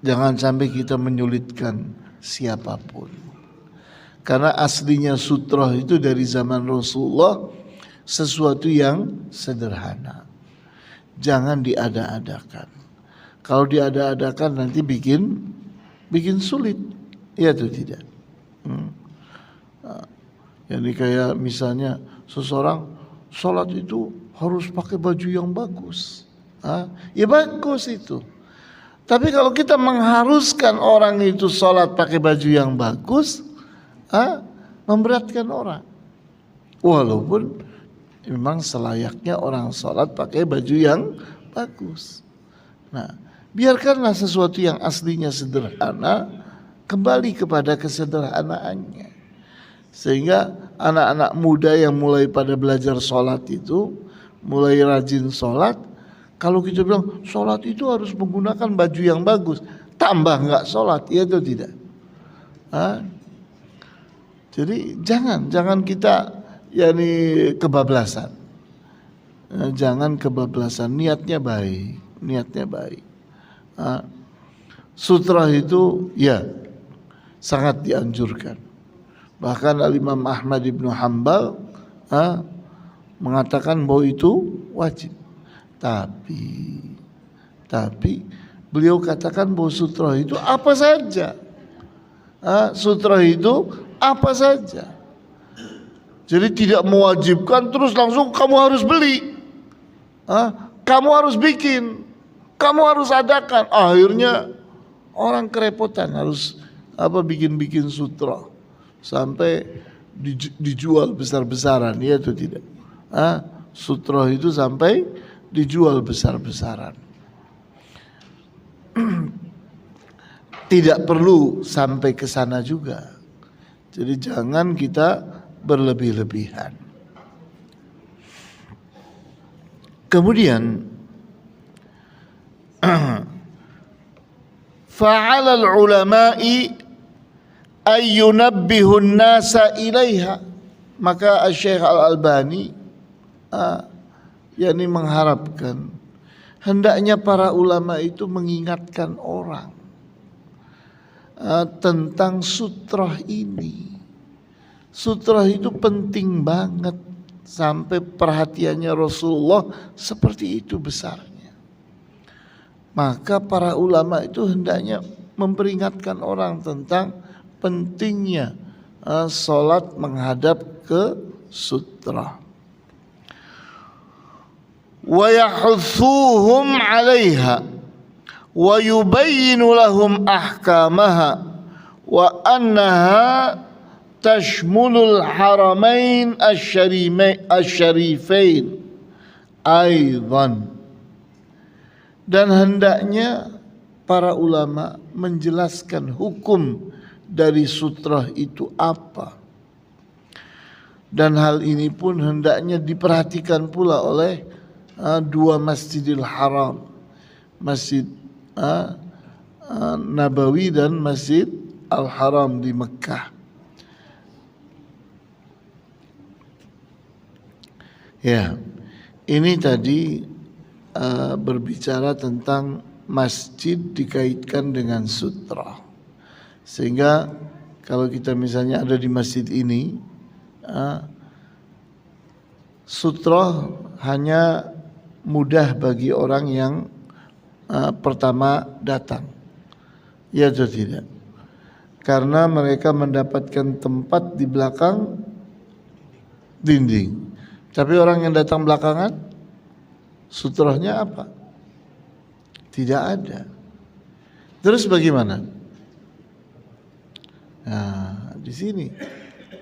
jangan sampai kita menyulitkan siapapun. Karena aslinya sutra itu dari zaman Rasulullah sesuatu yang sederhana. Jangan diada-adakan. Kalau diada-adakan nanti bikin sulit. Iya atau tidak? Jadi kayak misalnya seseorang sholat itu harus pakai baju yang bagus. Ya bagus itu. Tapi kalau kita mengharuskan orang itu sholat pakai baju yang bagus, memberatkan orang. Walaupun memang selayaknya orang sholat pakai baju yang bagus. Nah, biarkanlah sesuatu yang aslinya sederhana kembali kepada kesederhanaannya. Sehingga anak-anak muda yang mulai pada belajar sholat itu, mulai rajin sholat. Kalau kita bilang sholat itu harus menggunakan baju yang bagus, tambah nggak sholat, ya atau tidak? Jadi jangan kita kebablasan. Jangan kebablasan, niatnya baik. Sutra itu ya sangat dianjurkan. Bahkan Al-Imam Ahmad ibn Hanbal mengatakan bahwa itu wajib. Tapi beliau katakan bahwa sutra itu apa saja. Sutra itu apa saja. Jadi tidak mewajibkan terus langsung kamu harus beli. Kamu harus bikin. Kamu harus adakan. Akhirnya orang kerepotan harus bikin sutra. Sampai dijual besar-besaran, ya atau tidak? Sutra itu sampai dijual besar-besaran. Tidak perlu sampai ke sana juga. Jadi jangan kita berlebih-lebihan. Kemudian fa'alal ulama'i ayyunabbihun nasa ilaiha. Maka Syekh Al-Albani mengharapkan hendaknya para ulama itu mengingatkan orang tentang sutra ini. Sutra itu penting banget, sampai perhatiannya Rasulullah seperti itu besarnya. Maka para ulama itu hendaknya memperingatkan orang tentang pentingnya salat menghadap ke sutra. Wa yahuthuhum 'alaiha wa yubayyinu lahum ahkamaha wa annaha tashmulul haramain asy-syarifain aidan. Dan hendaknya para ulama menjelaskan hukum dari sutra itu apa, Dan hal ini pun hendaknya diperhatikan pula oleh dua Masjidil Haram, Masjid Nabawi dan Masjid Al-Haram di Mekah. Ya, ini tadi berbicara tentang masjid dikaitkan dengan sutra. Sehingga kalau kita misalnya ada di masjid ini, sutra hanya mudah bagi orang yang pertama datang, ya atau tidak? Karena mereka mendapatkan tempat di belakang dinding. Tapi orang yang datang belakangan, sutranya apa? Tidak ada. Terus bagaimana? Nah, di sini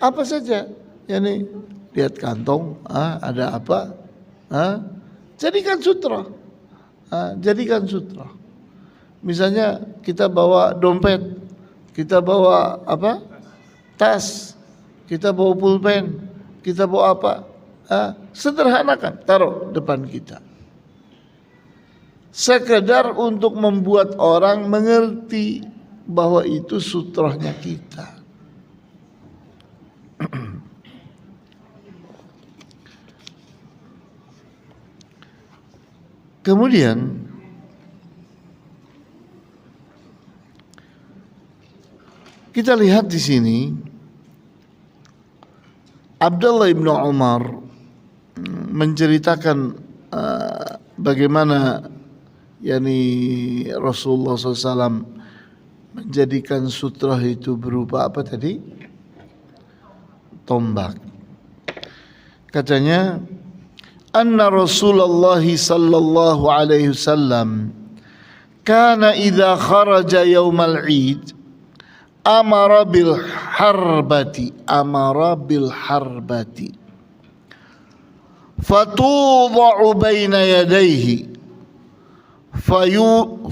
apa saja, yani lihat kantong, ada apa? Jadikan sutra. Jadikan sutra. Misalnya kita bawa dompet, kita bawa apa? Tas, kita bawa pulpen, kita bawa apa? Sederhanakan, taruh depan kita. Sekedar untuk membuat orang mengerti bahwa itu sutranya kita. Kemudian kita lihat di sini Abdullah bin Umar menceritakan bagaimana yani Rasulullah SAW menjadikan sutra itu berupa apa tadi? Tombak. Katanya, anna Rasulullah sallallahu alaihi wasallam kana idza kharaja yaumal Eid amara bil harbati fatudha'u baina yadayhi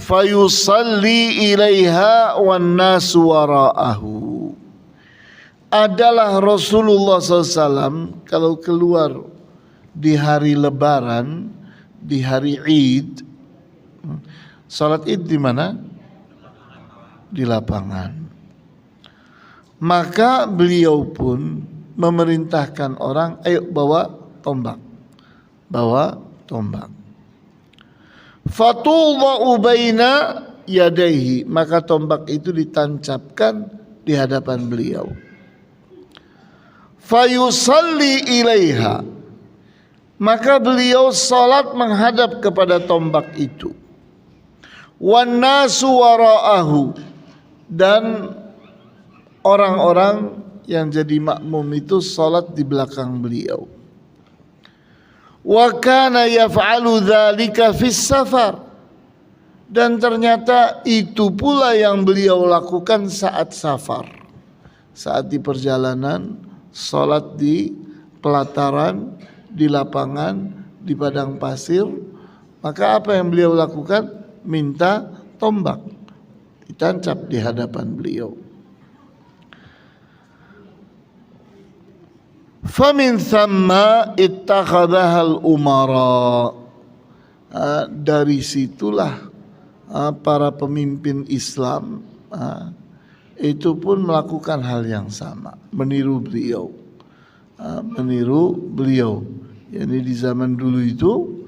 fayusalli ilaiha wan nasu wara'ahu. Adalah Rasulullah SAW kalau keluar di hari Lebaran, di hari Id. Salat Id di mana? Di lapangan. Maka beliau pun memerintahkan orang, ayo bawa tombak. Bawa tombak. Fatudha'u baina yadayhi, maka tombak itu ditancapkan di hadapan beliau. Fayusalli ilaiha, maka beliau salat menghadap kepada tombak itu. Wan nasu wara'ahu, dan orang-orang yang jadi makmum itu salat di belakang beliau. Wa kana yaf'alu dzalika fis safar, dan ternyata itu pula yang beliau lakukan saat safar, saat di perjalanan, salat di pelataran, di lapangan, di padang pasir. Maka apa yang beliau lakukan? Minta tombak ditancap di hadapan beliau. Famin thamma ittakhadhahal umara, dari situlah para pemimpin Islam itu pun melakukan hal yang sama, meniru beliau. Yani di zaman dulu itu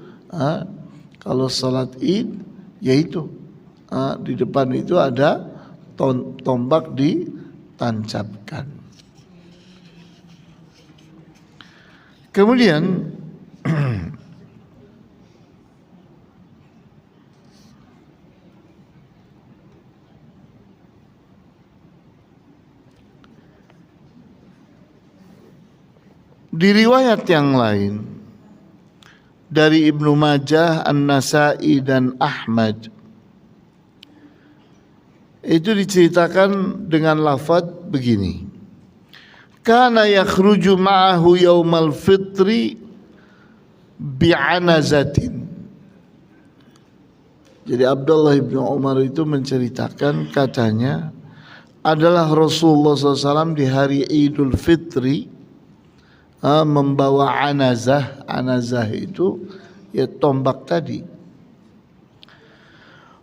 kalau salat Id, yaitu di depan itu ada tombak ditancapkan. Kemudian di riwayat yang lain dari Ibnu Majah, An-Nasai dan Ahmad, itu diceritakan dengan lafaz begini. Kana yakhruju ma'ahu yaumal fitri bi'anazatin. Jadi Abdullah bin Umar itu menceritakan, katanya adalah Rasulullah SAW di hari Idul Fitri membawa anazah. Anazah itu ya tombak tadi.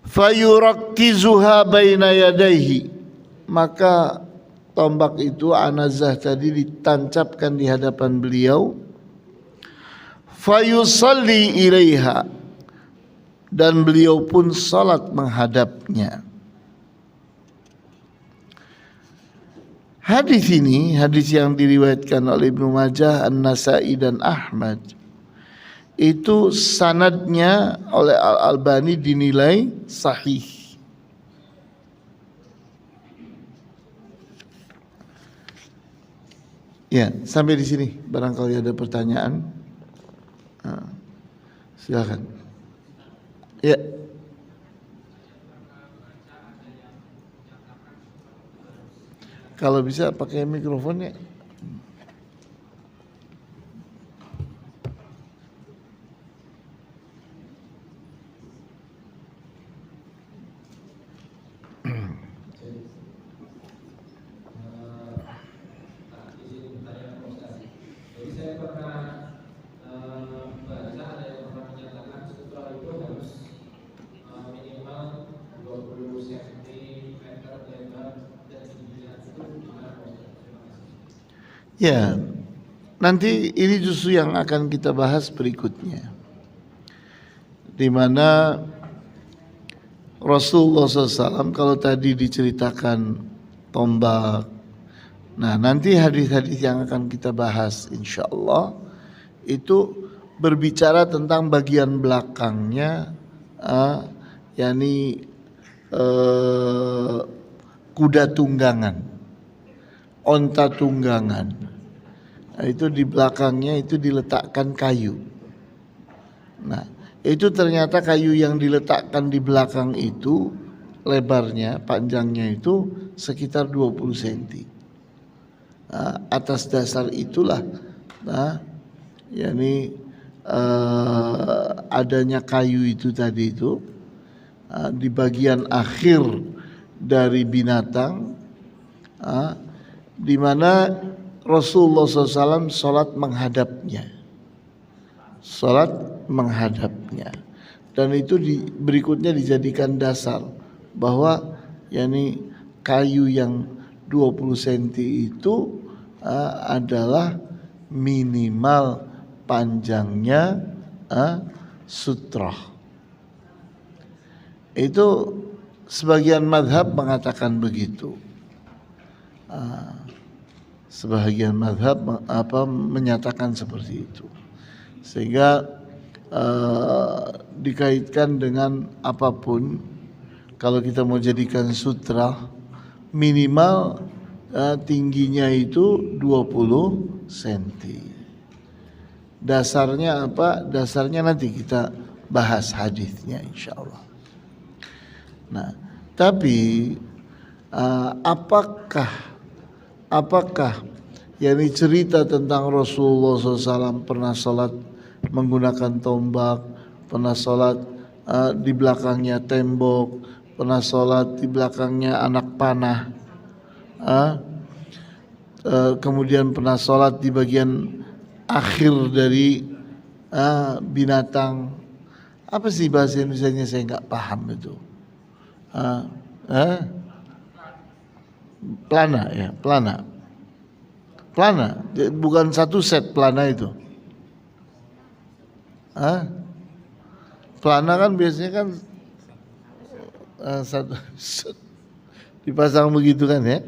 Fayurakkizuha baina yadayhi, maka tombak itu anazah tadi ditancapkan di hadapan beliau. Fayusalli ilaiha, dan beliau pun salat menghadapnya. Hadis ini, hadis yang diriwayatkan oleh Ibnu Majah, An-Nasai dan Ahmad, itu sanadnya oleh Al-Albani dinilai sahih. Ya, sampai di sini. Barangkali ada pertanyaan, silakan. Ya. Kalau bisa pakai mikrofonnya. Ya, nanti ini justru yang akan kita bahas berikutnya, di mana Rasulullah SAW kalau tadi diceritakan tombak, nah nanti hadis-hadis yang akan kita bahas insya Allah itu berbicara tentang bagian belakangnya, yakni kuda tunggangan, onta tunggangan. Nah, itu di belakangnya itu diletakkan kayu. Nah, itu ternyata kayu yang diletakkan di belakang itu lebarnya, panjangnya itu sekitar 20 cm. Nah, atas dasar itulah, yakni adanya kayu itu tadi itu di bagian akhir dari binatang, di mana Rasulullah SAW sholat menghadapnya, dan itu berikutnya dijadikan dasar bahwa yakni kayu yang 20 cm itu adalah minimal panjangnya sutrah. Itu sebagian madhab mengatakan begitu. Sebagian madhab menyatakan seperti itu, sehingga dikaitkan dengan apapun, kalau kita mau jadikan sutra minimal tingginya itu 20 cm. Dasarnya apa? Dasarnya nanti kita bahas hadisnya insya Allah. Nah, tapi apakah yakni cerita tentang Rasulullah SAW pernah sholat menggunakan tombak, pernah sholat di belakangnya tembok, pernah sholat di belakangnya anak panah, kemudian pernah sholat di bagian akhir dari binatang. Apa sih bahasa Indonesianya, saya nggak paham itu. Pelana ya, pelana, bukan satu set pelana itu. Pelana kan biasanya kan satu dipasang begitu kan ya,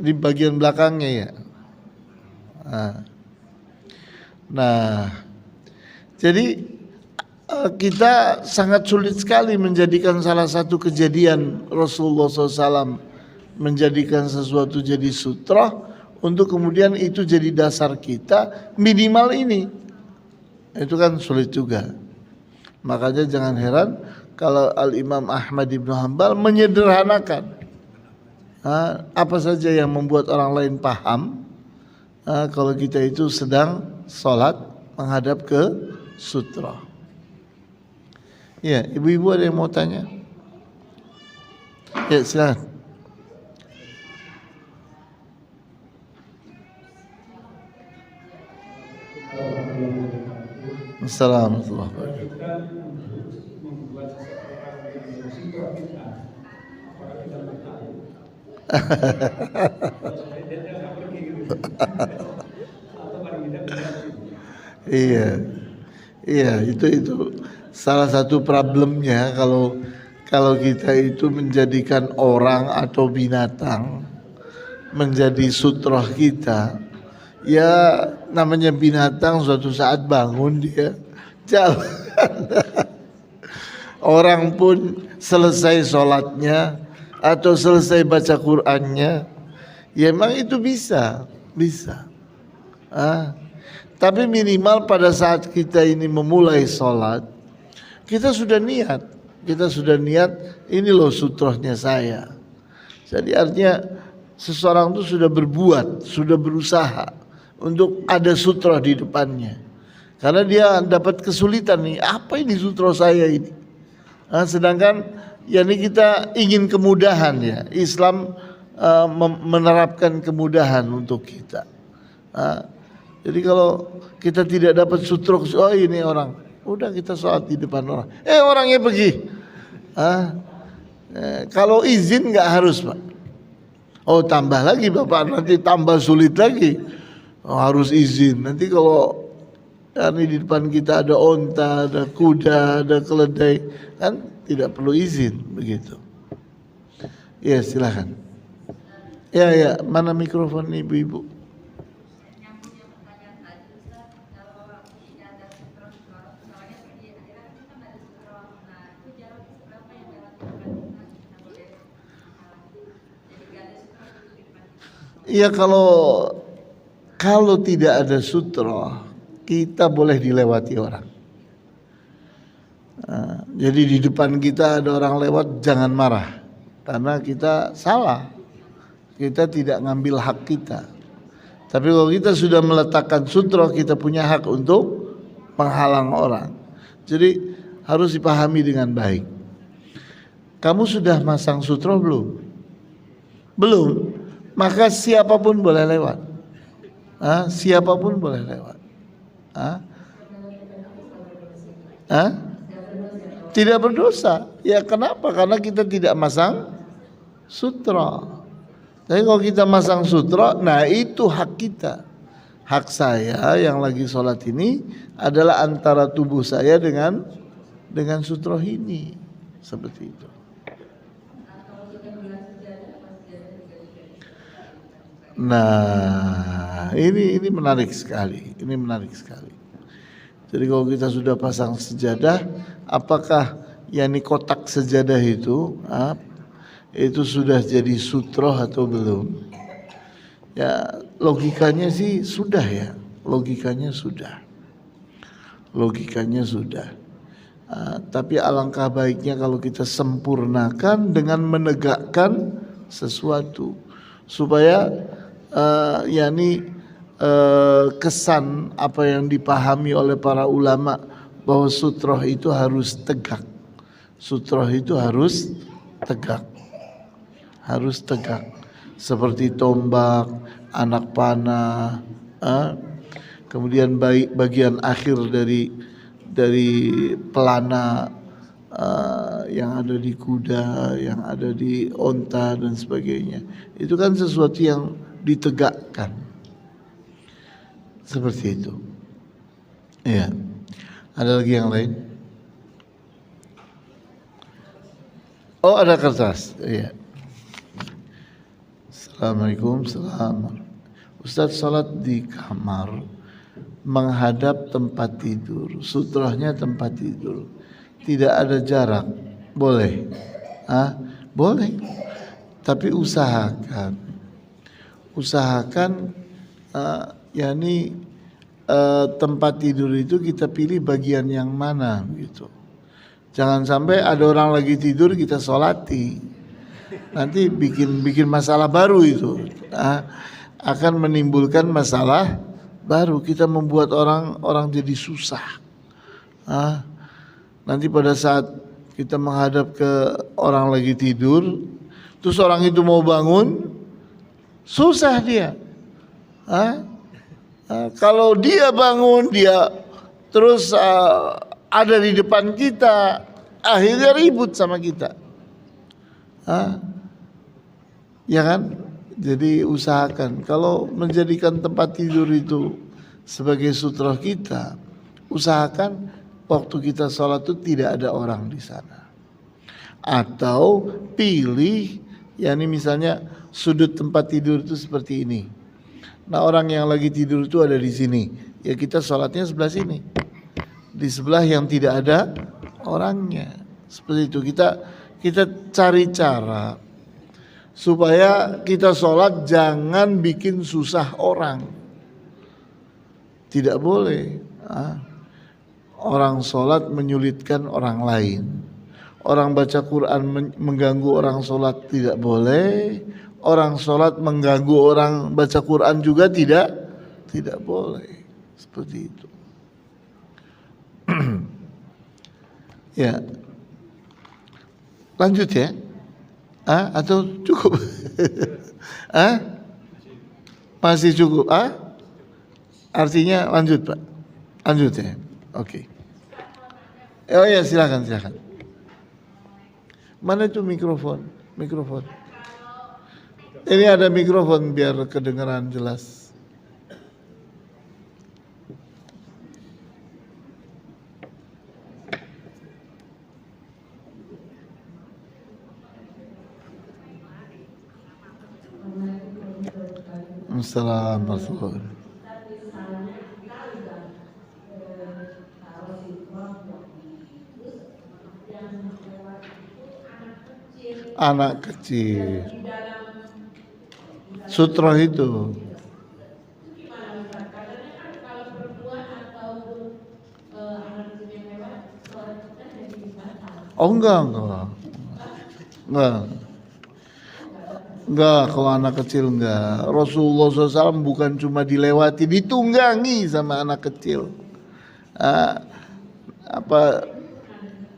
di bagian belakangnya ya. Nah, jadi kita sangat sulit sekali menjadikan salah satu kejadian Rasulullah SAW menjadikan sesuatu jadi sutra untuk kemudian itu jadi dasar kita minimal ini. Itu kan sulit juga. Makanya jangan heran kalau Al-Imam Ahmad Ibn Hanbal menyederhanakan apa saja yang membuat orang lain paham kalau kita itu sedang sholat menghadap ke sutra. Ya, ibu-ibu ada yang mau tanya? Ya, silakan. Assalamualaikum warahmatullahi wabarakatuh. kita membuat seseorang yang bersifat kita, apakah kita nggak tahu? Supaya dia nggak pergi gitu. Atau paling tidak Iya, iya itu salah satu problemnya kalau kita itu menjadikan orang atau binatang menjadi sutroh kita. Ya namanya binatang suatu saat bangun dia jalan. Orang pun selesai sholatnya atau selesai baca Qur'annya, ya emang itu bisa. Tapi minimal pada saat kita ini memulai sholat, kita sudah niat ini loh sutrohnya saya. Jadi artinya seseorang itu sudah berbuat, sudah berusaha untuk ada sutroh di depannya. Karena dia dapat kesulitan nih, apa ini sutroh saya ini? Sedangkan yakni kita ingin kemudahan ya. Islam menerapkan kemudahan untuk kita. Jadi kalau kita tidak dapat sutroh, oh ini orang, udah kita sholat di depan orang. Orangnya pergi. Kalau izin nggak harus Pak. Oh tambah lagi Bapak, nanti tambah sulit lagi. Harus izin. Nanti kalau di depan kita ada onta, ada kuda, ada keledai, kan tidak perlu izin begitu. Ya silakan. Ya mana mikrofon ibu-ibu? Iya kalau tidak ada sutroh, kita boleh dilewati orang. Jadi di depan kita ada orang lewat, jangan marah, karena kita salah, kita tidak ngambil hak kita. Tapi kalau kita sudah meletakkan sutroh, kita punya hak untuk menghalang orang. Jadi harus dipahami dengan baik. Kamu sudah masang sutroh belum? Belum. Maka siapapun boleh lewat. Siapapun boleh lewat. Tidak berdosa. Ya kenapa? Karena kita tidak masang sutra. Tapi kalau kita masang sutra, nah itu hak kita. Hak saya yang lagi sholat ini adalah antara tubuh saya dengan sutra ini. Seperti itu. Nah, ini menarik sekali. Jadi kalau kita sudah pasang sejadah, apakah yakni kotak sejadah itu sudah jadi sutroh atau belum? Ya, logikanya sih sudah ya. Logikanya sudah. Tapi alangkah baiknya kalau kita sempurnakan dengan menegakkan sesuatu supaya kesan apa yang dipahami oleh para ulama bahwa sutroh itu harus tegak. Sutroh itu harus tegak. Seperti tombak, anak panah, kemudian bagian akhir dari pelana yang ada di kuda, yang ada di onta dan sebagainya. Itu kan sesuatu yang ditegakkan. Seperti itu. Iya. Ada lagi yang lain? Oh, ada kertas. Iya. Assalamualaikum. Ustaz salat di kamar menghadap tempat tidur. Sutrahnya tempat tidur. Tidak ada jarak. Boleh? Boleh. Tapi usahakan tempat tidur itu kita pilih bagian yang mana gitu. Jangan sampai ada orang lagi tidur kita sholati, nanti bikin masalah baru itu, akan menimbulkan masalah baru. Kita membuat orang jadi susah. Nanti pada saat kita menghadap ke orang lagi tidur, terus orang itu mau bangun, susah dia. Kalau dia bangun, dia terus ada di depan kita, akhirnya ribut sama kita. Ya kan? Jadi usahakan kalau menjadikan tempat tidur itu sebagai sutra kita, usahakan waktu kita sholat itu tidak ada orang di sana. Atau pilih, yakni misalnya sudut tempat tidur itu seperti ini. Nah, orang yang lagi tidur itu ada di sini. Ya kita sholatnya sebelah sini. Di sebelah yang tidak ada orangnya. Seperti itu. Kita cari cara supaya kita sholat jangan bikin susah orang. Tidak boleh. Orang sholat menyulitkan orang lain. Orang baca Quran mengganggu orang sholat tidak boleh. Orang sholat mengganggu orang baca Quran juga tidak boleh. Seperti itu. Ya. Lanjut ya. Atau cukup? Masih cukup? Artinya lanjut Pak. Lanjut ya. Oke. Oh ya, silakan. Mana itu mikrofon? Ini ada mikrofon biar kedengaran jelas. Assalamualaikum. Anak kecil. Sutra itu. Oh enggak. Enggak, kalau anak kecil enggak. Rasulullah SAW bukan cuma dilewati, ditunggangi sama anak kecil.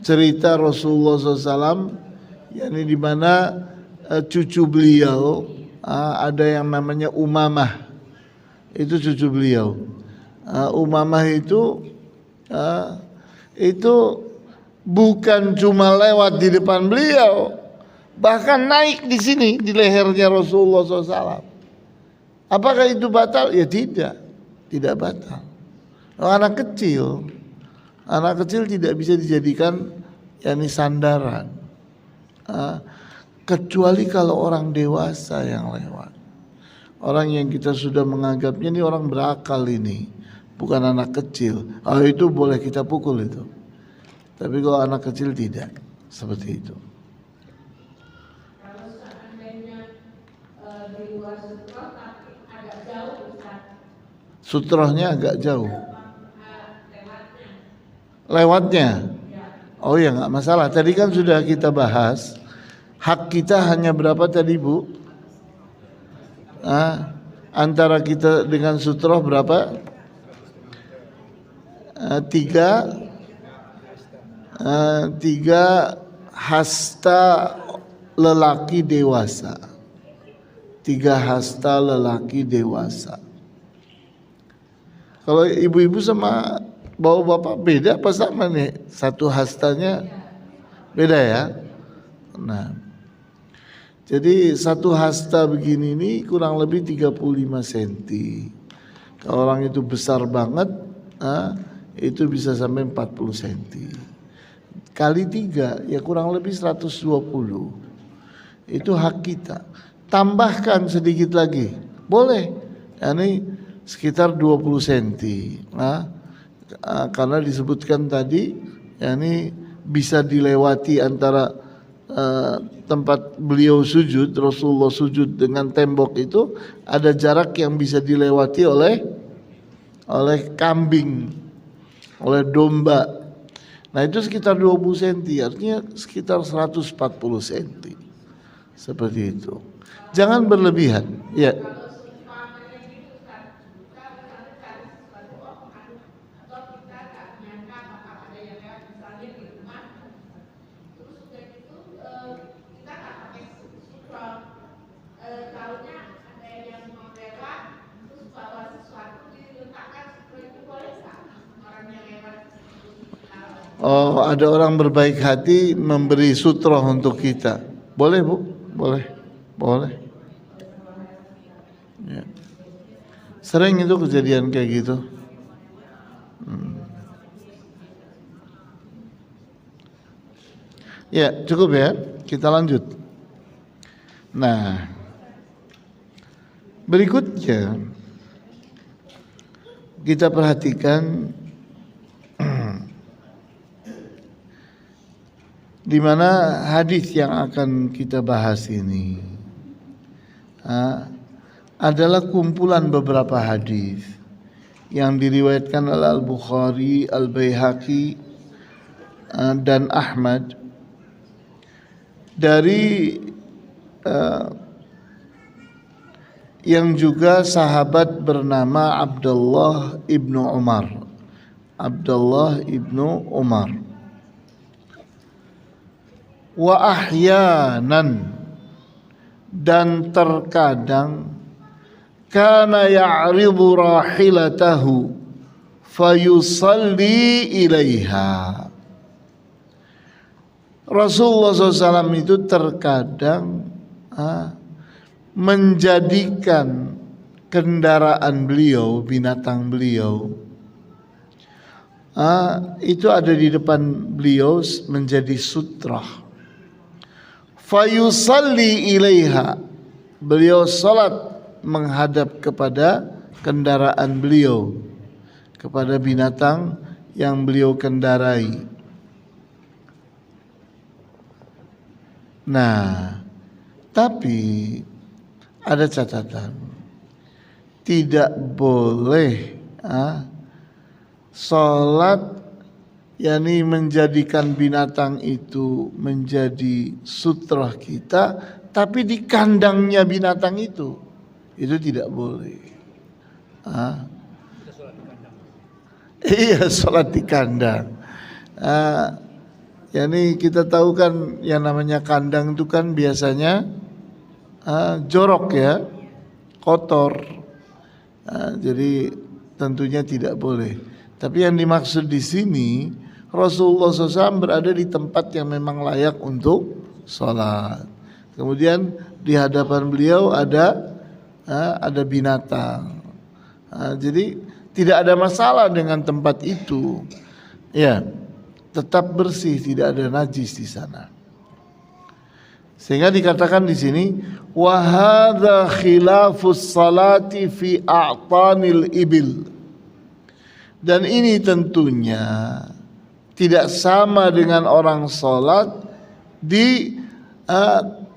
Cerita Rasulullah SAW, yakni di mana cucu beliau ada yang namanya Umamah, itu cucu beliau. Umamah itu bukan cuma lewat di depan beliau, bahkan naik di sini di lehernya Rasulullah SAW. Apakah itu batal? Ya tidak batal. Anak kecil tidak bisa dijadikan yakni sandaran, kecuali kalau orang dewasa yang lewat. Orang yang kita sudah menganggapnya ini orang berakal ini, bukan anak kecil. Itu boleh kita pukul itu. Tapi kalau anak kecil tidak, seperti itu. Kalau seandainya di luar sutra tapi agak jauh, Ustaz. Sutrahnya agak jauh. Lewatnya. Oh ya, nggak masalah. Tadi kan sudah kita bahas. Hak kita hanya berapa tadi Bu? Antara kita dengan sutroh berapa? 3 hasta lelaki dewasa. 3 hasta lelaki dewasa. Kalau ibu-ibu sama bapak-bapak beda apa sama nih? 1 hastanya beda ya. Nah, jadi 1 hasta begini ini kurang lebih 35 cm. Kalau orang itu besar banget, itu bisa sampai 40 cm. Kali 3 ya kurang lebih 120. Itu hak kita. Tambahkan sedikit lagi, boleh. Ini sekitar 20 cm. Karena disebutkan tadi, ini bisa dilewati antara tempat beliau sujud, Rasulullah sujud dengan tembok itu ada jarak yang bisa dilewati oleh kambing, oleh domba. Nah itu sekitar 20 cm, artinya sekitar 140 cm. Seperti itu. Jangan berlebihan. Ya. Oh, ada orang berbaik hati memberi sutroh untuk kita. Boleh, Bu? Boleh. Boleh. Ya. Sering itu kejadian kayak gitu. Ya, cukup ya. Kita lanjut. Nah, berikutnya kita perhatikan di mana hadis yang akan kita bahas ini adalah kumpulan beberapa hadis yang diriwayatkan oleh Al-Bukhari, Al-Baihaqi dan Ahmad dari yang juga sahabat bernama Abdullah ibnu Umar. Abdullah ibnu Umar. Wa ahyanan, dan terkadang kana ya'ridu rahilatahu fayusalli ilaiha. Rasulullah SAW itu terkadang menjadikan kendaraan beliau, binatang beliau, itu ada di depan beliau menjadi sutrah. Fayusalli ilaiha, beliau salat menghadap kepada kendaraan beliau, kepada binatang yang beliau kendarai. Nah, tapi ada catatan, tidak boleh salat yakni menjadikan binatang itu menjadi sutrah kita, tapi di kandangnya binatang itu tidak boleh. Iya, salat di kandang. Yani kita tahu kan yang namanya kandang itu kan biasanya jorok ya, kotor. Jadi tentunya tidak boleh. Tapi yang dimaksud di sini Rasulullah SAW berada di tempat yang memang layak untuk sholat. Kemudian di hadapan beliau ada binatang. Jadi tidak ada masalah dengan tempat itu. Ya. Tetap bersih, tidak ada najis di sana. Sehingga dikatakan di sini, wa hadza khilafus salati fi a'tanil ibil. Dan ini tentunya tidak sama dengan orang salat di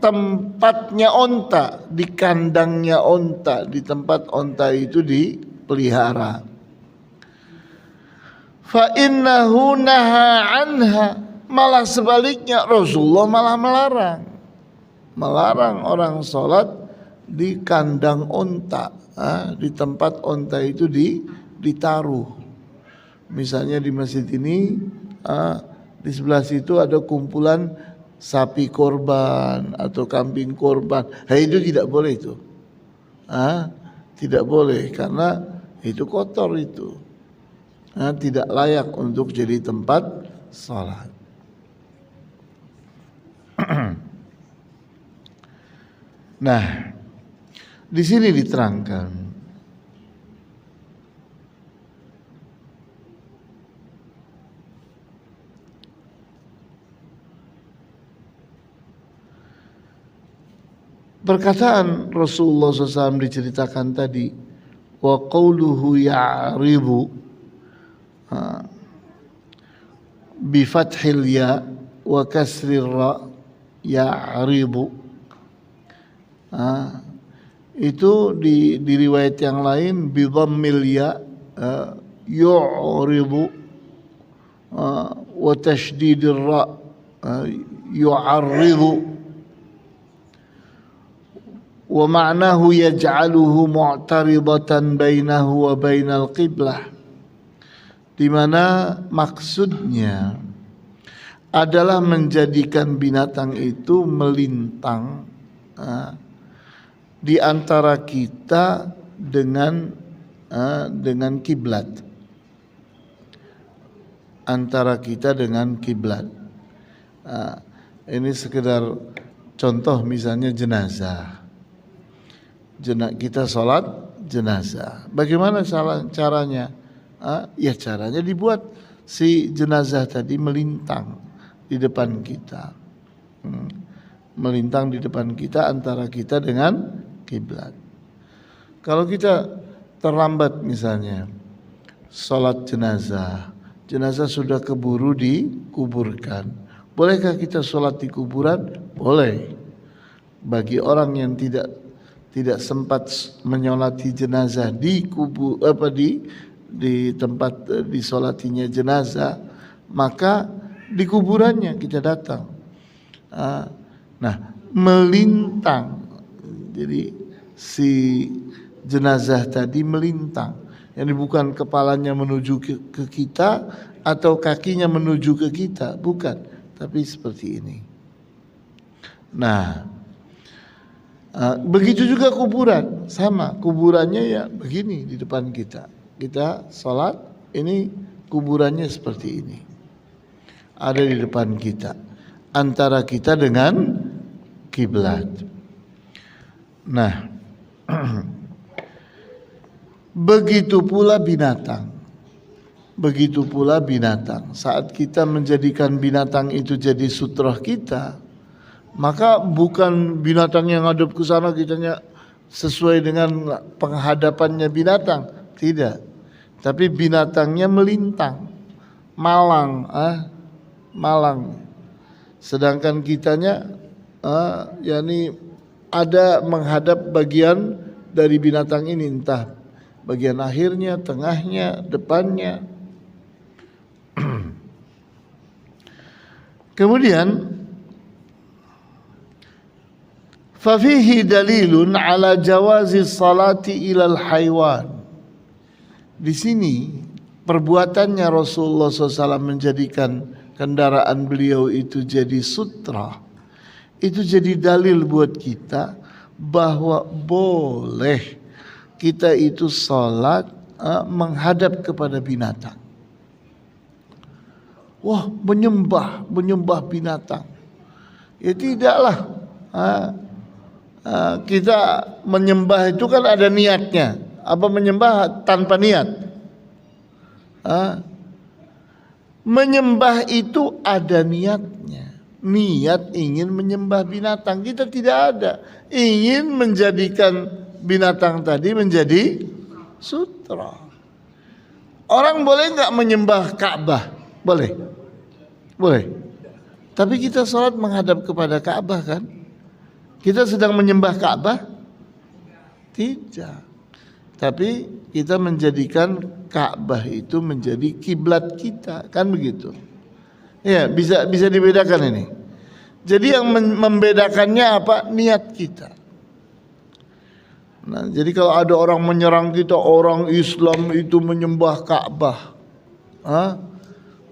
tempatnya onta, di kandangnya onta, di tempat onta itu dipelihara. Fa innahu naha anha, malah sebaliknya Rasulullah malah melarang orang sholat di kandang onta, di tempat onta itu ditaruh. Misalnya di masjid ini di sebelah situ ada kumpulan sapi korban atau kambing korban, itu tidak boleh itu, tidak boleh karena itu kotor itu. Tidak layak untuk jadi tempat salat. Nah, di sini diterangkan perkataan Rasulullah SAW diceritakan tadi, wa qauluhu ya'ribu bi fathil ya wa kasrir ra, ya'ribu. Itu di riwayat yang lain bi dhammil ya, yu'ribu, wa tashdidir ra, yu'arridu. Wa ma'nahu yaj'aluhu mu'taridatan bainahu wa bainal qiblah, di mana maksudnya adalah menjadikan binatang itu melintang di antara kita dengan kiblat. antara kita dengan kiblat. Ini sekedar contoh, misalnya jenazah. Kita sholat jenazah. Bagaimana caranya? Ya caranya dibuat si jenazah tadi melintang di depan kita. Melintang di depan kita antara kita dengan kiblat. Kalau kita terlambat misalnya sholat jenazah, jenazah sudah keburu dikuburkan, bolehkah kita sholat di kuburan? Boleh. Bagi orang yang tidak sempat menyolati jenazah di tempat disolatinya jenazah, maka di kuburannya kita datang. Nah, melintang. Jadi si jenazah tadi melintang. Yang bukan kepalanya menuju ke kita atau kakinya menuju ke kita, bukan, tapi seperti ini. Nah, begitu juga kuburan, sama, kuburannya ya begini di depan kita. Kita sholat, ini kuburannya seperti ini, ada di depan kita, antara kita dengan kiblat. Nah, begitu pula binatang. Begitu pula binatang. Saat kita menjadikan binatang itu jadi sutrah kita, maka bukan binatang yang ngadep ke sana kitanya sesuai dengan penghadapannya binatang, tidak. Tapi binatangnya melintang, malang, malang. Sedangkan kitanya, yakni ada menghadap bagian dari binatang ini, entah bagian akhirnya, tengahnya, depannya. Kemudian fafihi dalilun ala jawazi salati ilal haywan. Di sini perbuatannya Rasulullah SAW menjadikan kendaraan beliau itu jadi sutra, itu jadi dalil buat kita bahwa boleh kita itu salat menghadap kepada binatang. Wah, menyembah binatang. Ya tidaklah. Kita menyembah itu kan ada niatnya. Apa menyembah tanpa niat? Menyembah itu ada niatnya. Niat ingin menyembah binatang. Kita tidak ada. Ingin menjadikan binatang tadi menjadi sutra. Orang boleh nggak menyembah Ka'bah? Boleh. Boleh. Tapi kita sholat menghadap kepada Ka'bah kan? Kita sedang menyembah Ka'bah? Tidak. Tapi kita menjadikan Ka'bah itu menjadi kiblat kita, kan begitu? Ya, bisa dibedakan ini. Jadi yang membedakannya apa? Niat kita. Nah, jadi kalau ada orang menyerang kita, orang Islam itu menyembah Ka'bah,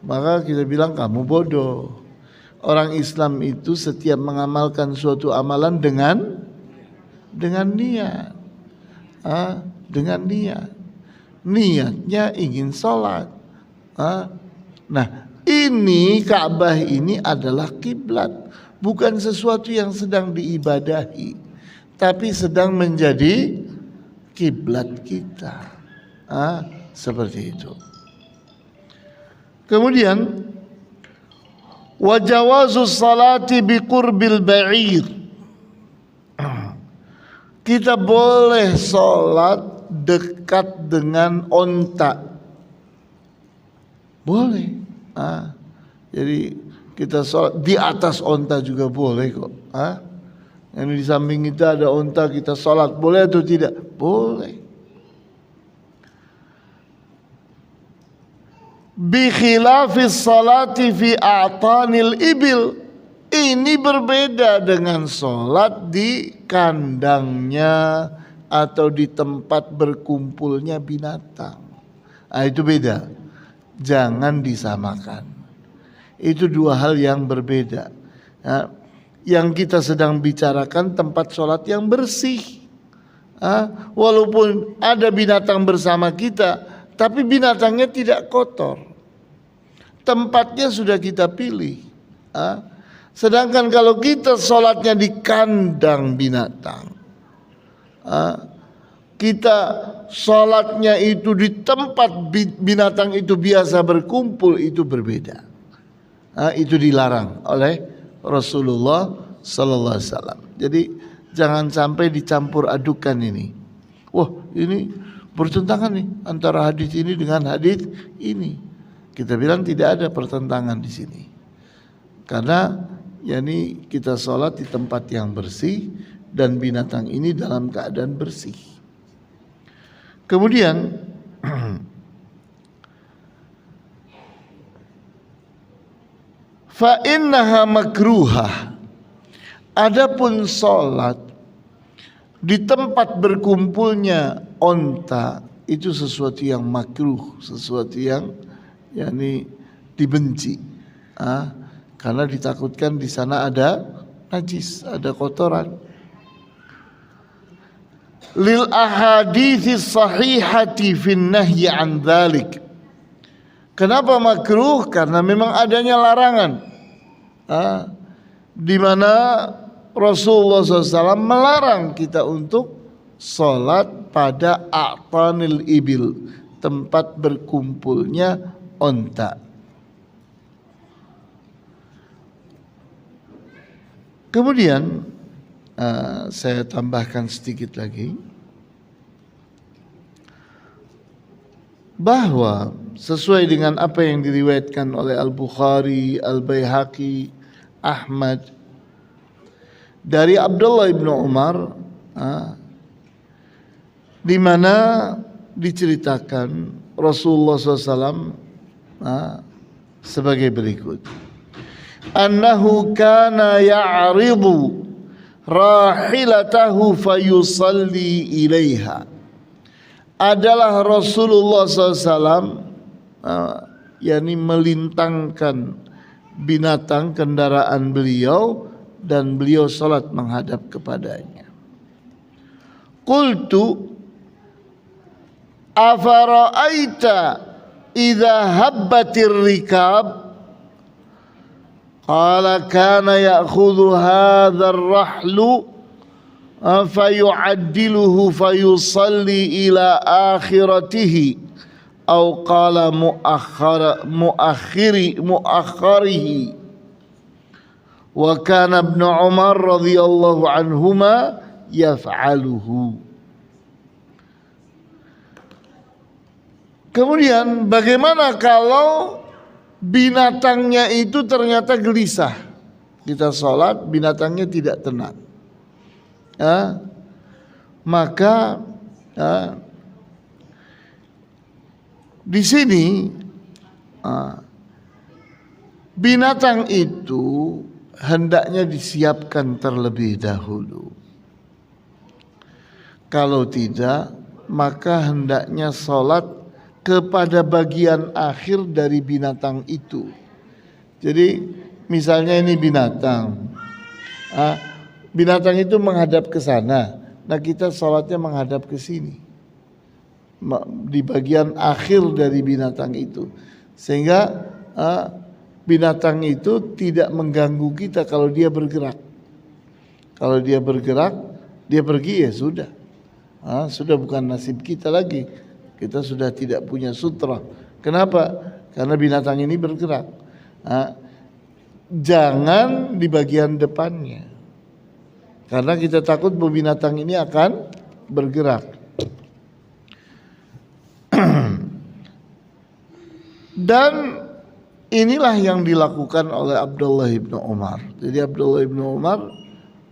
maka kita bilang kamu bodoh. Orang Islam itu setiap mengamalkan suatu amalan dengan niat. Dengan niat. Niatnya ingin sholat. Nah, ini Ka'bah ini adalah kiblat, bukan sesuatu yang sedang diibadahi, tapi sedang menjadi kiblat kita. Seperti itu. Kemudian wajawazus salati biqurbil ba'ir. Kita boleh sholat dekat dengan onta. Boleh. Jadi kita sholat di atas onta juga boleh kok. Yang di samping kita ada onta, kita sholat boleh atau tidak? Boleh. Bi khilafis salati fi a'tanil ibil. Ini berbeda dengan sholat di kandangnya atau di tempat berkumpulnya binatang. Itu beda. Jangan disamakan. Itu dua hal yang berbeda. Yang kita sedang bicarakan tempat sholat yang bersih. Walaupun ada binatang bersama kita, tapi binatangnya tidak kotor, tempatnya sudah kita pilih. Sedangkan kalau kita sholatnya di kandang binatang, kita sholatnya itu di tempat binatang itu biasa berkumpul, itu berbeda. Itu dilarang oleh Rasulullah Sallallahu Alaihi Wasallam. Jadi jangan sampai dicampur adukan ini. Wah, ini bertentangan nih antara hadis ini dengan hadis ini. Kita bilang tidak ada pertentangan di sini. Karena yakni kita sholat di tempat yang bersih dan binatang ini dalam keadaan bersih. Kemudian fa innaha makruhah. Adapun sholat di tempat berkumpulnya onta itu sesuatu yang makruh, sesuatu yang yakni dibenci. Karena ditakutkan di sana ada najis, ada kotoran. Lil ahadithi sahihati fin nahyi an dzalik. Kenapa makruh? Karena memang adanya larangan. Di mana Rasulullah SAW melarang kita untuk sholat pada a'tanil ibil, tempat berkumpulnya onta. Kemudian saya tambahkan sedikit lagi bahwa sesuai dengan apa yang diriwayatkan oleh Al-Bukhari, Al-Baihaqi, Ahmad dari Abdullah ibnu Umar, di mana diceritakan Rasulullah SAW sebagai berikut. Annahu kana ya'ridu rahilatahu fayusalli ilaiha. Adalah Rasulullah SAW yakni melintangkan binatang kendaraan beliau dan beliau salat menghadap kepadanya. Qultu afara'aita idza habbatir rikab. Qala kana ya'khudhu hadha ar-rahlu fayu'addiluhu fayusalli ila akhiratihi aw qala muakhirihi. Wa kana Ibnu Umar radhiyallahu anhuma yaf'aluhu. Kemudian bagaimana kalau binatangnya itu ternyata gelisah? Kita sholat, binatangnya tidak tenang. Maka di sini binatang itu hendaknya disiapkan terlebih dahulu. Kalau tidak, maka hendaknya sholat kepada bagian akhir dari binatang itu. Jadi misalnya ini binatang, binatang itu menghadap ke sana, nah kita sholatnya menghadap ke sini, di bagian akhir dari binatang itu, sehingga binatang itu tidak mengganggu kita kalau dia bergerak. Kalau dia bergerak, dia pergi ya sudah, sudah bukan nasib kita lagi. Kita sudah tidak punya sutra. Kenapa? Karena binatang ini bergerak. Jangan di bagian depannya, karena kita takut bahwa binatang ini akan bergerak. Dan inilah yang dilakukan oleh Abdullah ibnu Umar. Jadi Abdullah ibnu Umar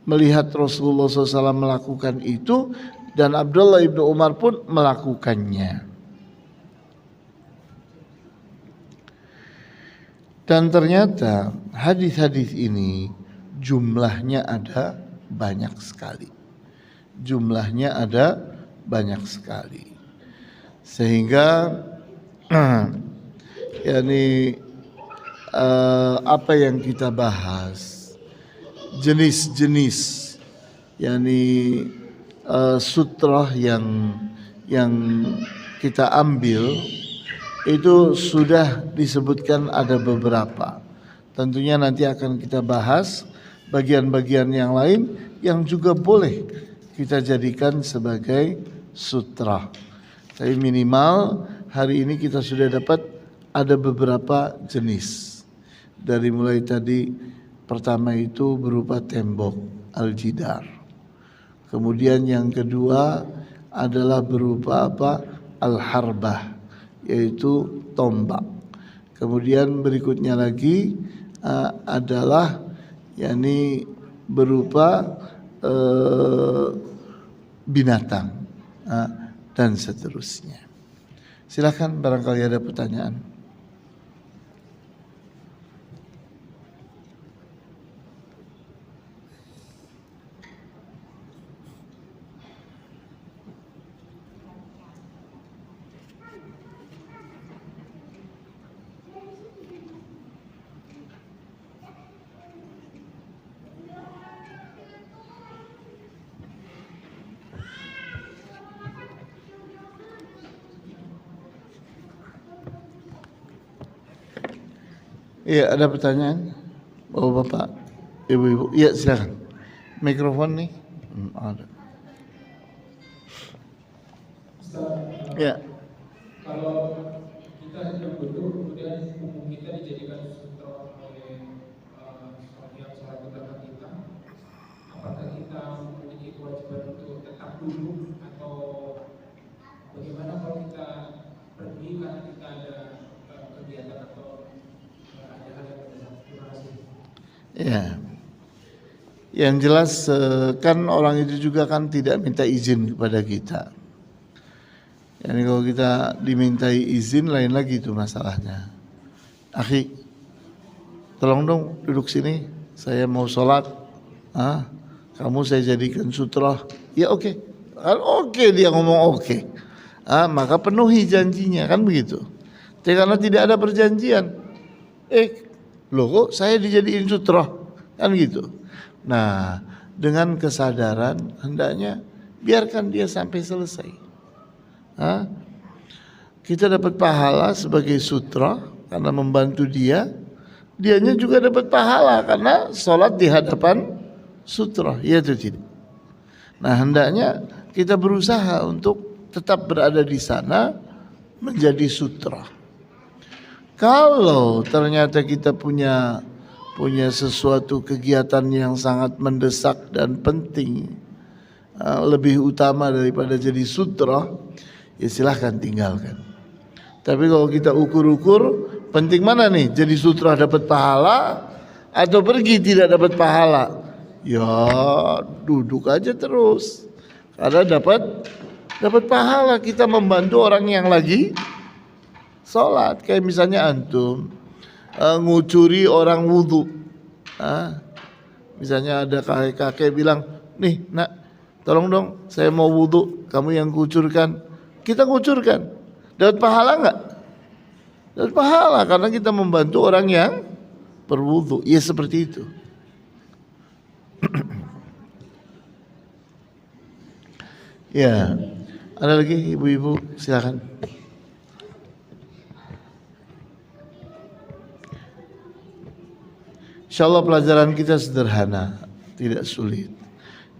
melihat Rasulullah SAW melakukan itu, dan Abdullah ibnu Umar pun melakukannya. Dan ternyata hadis-hadis ini jumlahnya ada banyak sekali. Jumlahnya ada banyak sekali. Sehingga yakni apa yang kita bahas, jenis-jenis yakni sutrah yang kita ambil itu sudah disebutkan ada beberapa. Tentunya nanti akan kita bahas bagian-bagian yang lain yang juga boleh kita jadikan sebagai sutra. Tapi minimal hari ini kita sudah dapat ada beberapa jenis. Dari mulai tadi pertama itu berupa tembok, al-jidar. Kemudian yang kedua adalah berupa apa? Al-harbah, yaitu tombak. Kemudian berikutnya lagi adalah yakni berupa binatang dan seterusnya. Silakan barangkali ada pertanyaan. Iya, ada pertanyaan? Bapak, ibu-ibu. Iya, silakan. Mikrofon nih. Ada. Ya. Kalau kita sedang duduk, kemudian punggung kita dijadikan sutra oleh seorang yang sholat di belakang kita, apakah kita memiliki kewajiban untuk tetap duduk atau bagaimana kalau kita pergi karena kita ada kegiatan atau ada hal yang mendesak? Terima kasih. Ya. Yang jelas kan orang itu juga kan tidak minta izin kepada kita. Yani kalau kita dimintai izin lain lagi itu masalahnya. Akhi, tolong dong duduk sini. Saya mau sholat. Kamu saya jadikan sutra. Ya oke. Kan oke dia ngomong oke. Maka penuhi janjinya kan begitu. Tapi karena tidak ada perjanjian. Loh kok saya dijadiin sutra? Kan gitu. Nah, dengan kesadaran hendaknya biarkan dia sampai selesai. Kita dapat pahala sebagai sutra karena membantu dia. Dianya juga dapat pahala karena sholat di hadapan sutra. Ya itu tidak. Nah, hendaknya kita berusaha untuk tetap berada di sana menjadi sutra. Kalau ternyata kita punya sesuatu kegiatan yang sangat mendesak dan penting, lebih utama daripada jadi sutra, ya silahkan tinggalkan. Tapi kalau kita ukur-ukur, penting mana nih? Jadi sutra dapat pahala atau pergi tidak dapat pahala? Ya duduk aja terus. Karena dapat pahala kita membantu orang yang lagi sholat. Kayak misalnya antum ngucuri orang wudhu. Misalnya ada kakek-kakek bilang, nih nak tolong dong saya mau wudhu, kamu yang kucurkan. Kita kucurkan, dapat pahala enggak? Dapat pahala karena kita membantu orang yang berwudu. Ya seperti itu. Ya, ada lagi ibu-ibu silakan. Insyaallah pelajaran kita sederhana, tidak sulit.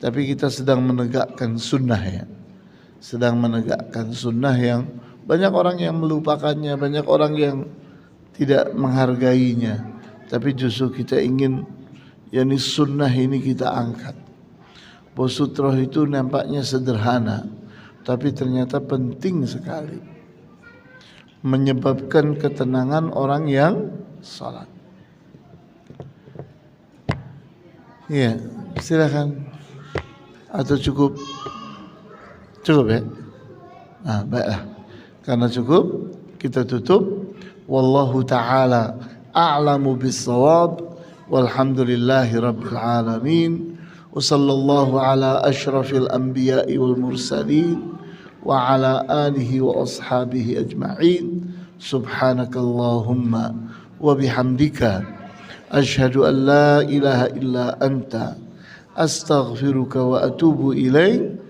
Tapi kita sedang menegakkan sunnah ya. Sedang menegakkan sunnah yang banyak orang yang melupakannya, banyak orang yang tidak menghargainya. Tapi justru kita ingin yakni sunnah ini kita angkat. Bahwa sutra itu nampaknya sederhana, tapi ternyata penting sekali. Menyebabkan ketenangan orang yang salat. Iya, silakan. Atau cukup? Cukup ya? Baiklah. Karena cukup, kita tutup. Wallahu ta'ala a'lamu bis-shawab. Walhamdulillahi rabbil alamin. Wa sallallahu ala asyrafil anbiya'i wal mursalin. Wa ala alihi wa ashabihi ajma'in. Subhanakallahumma wa bihamdika. Ashhadu an la ilaha illa anta. Astaghfiruka wa atubu ilaik.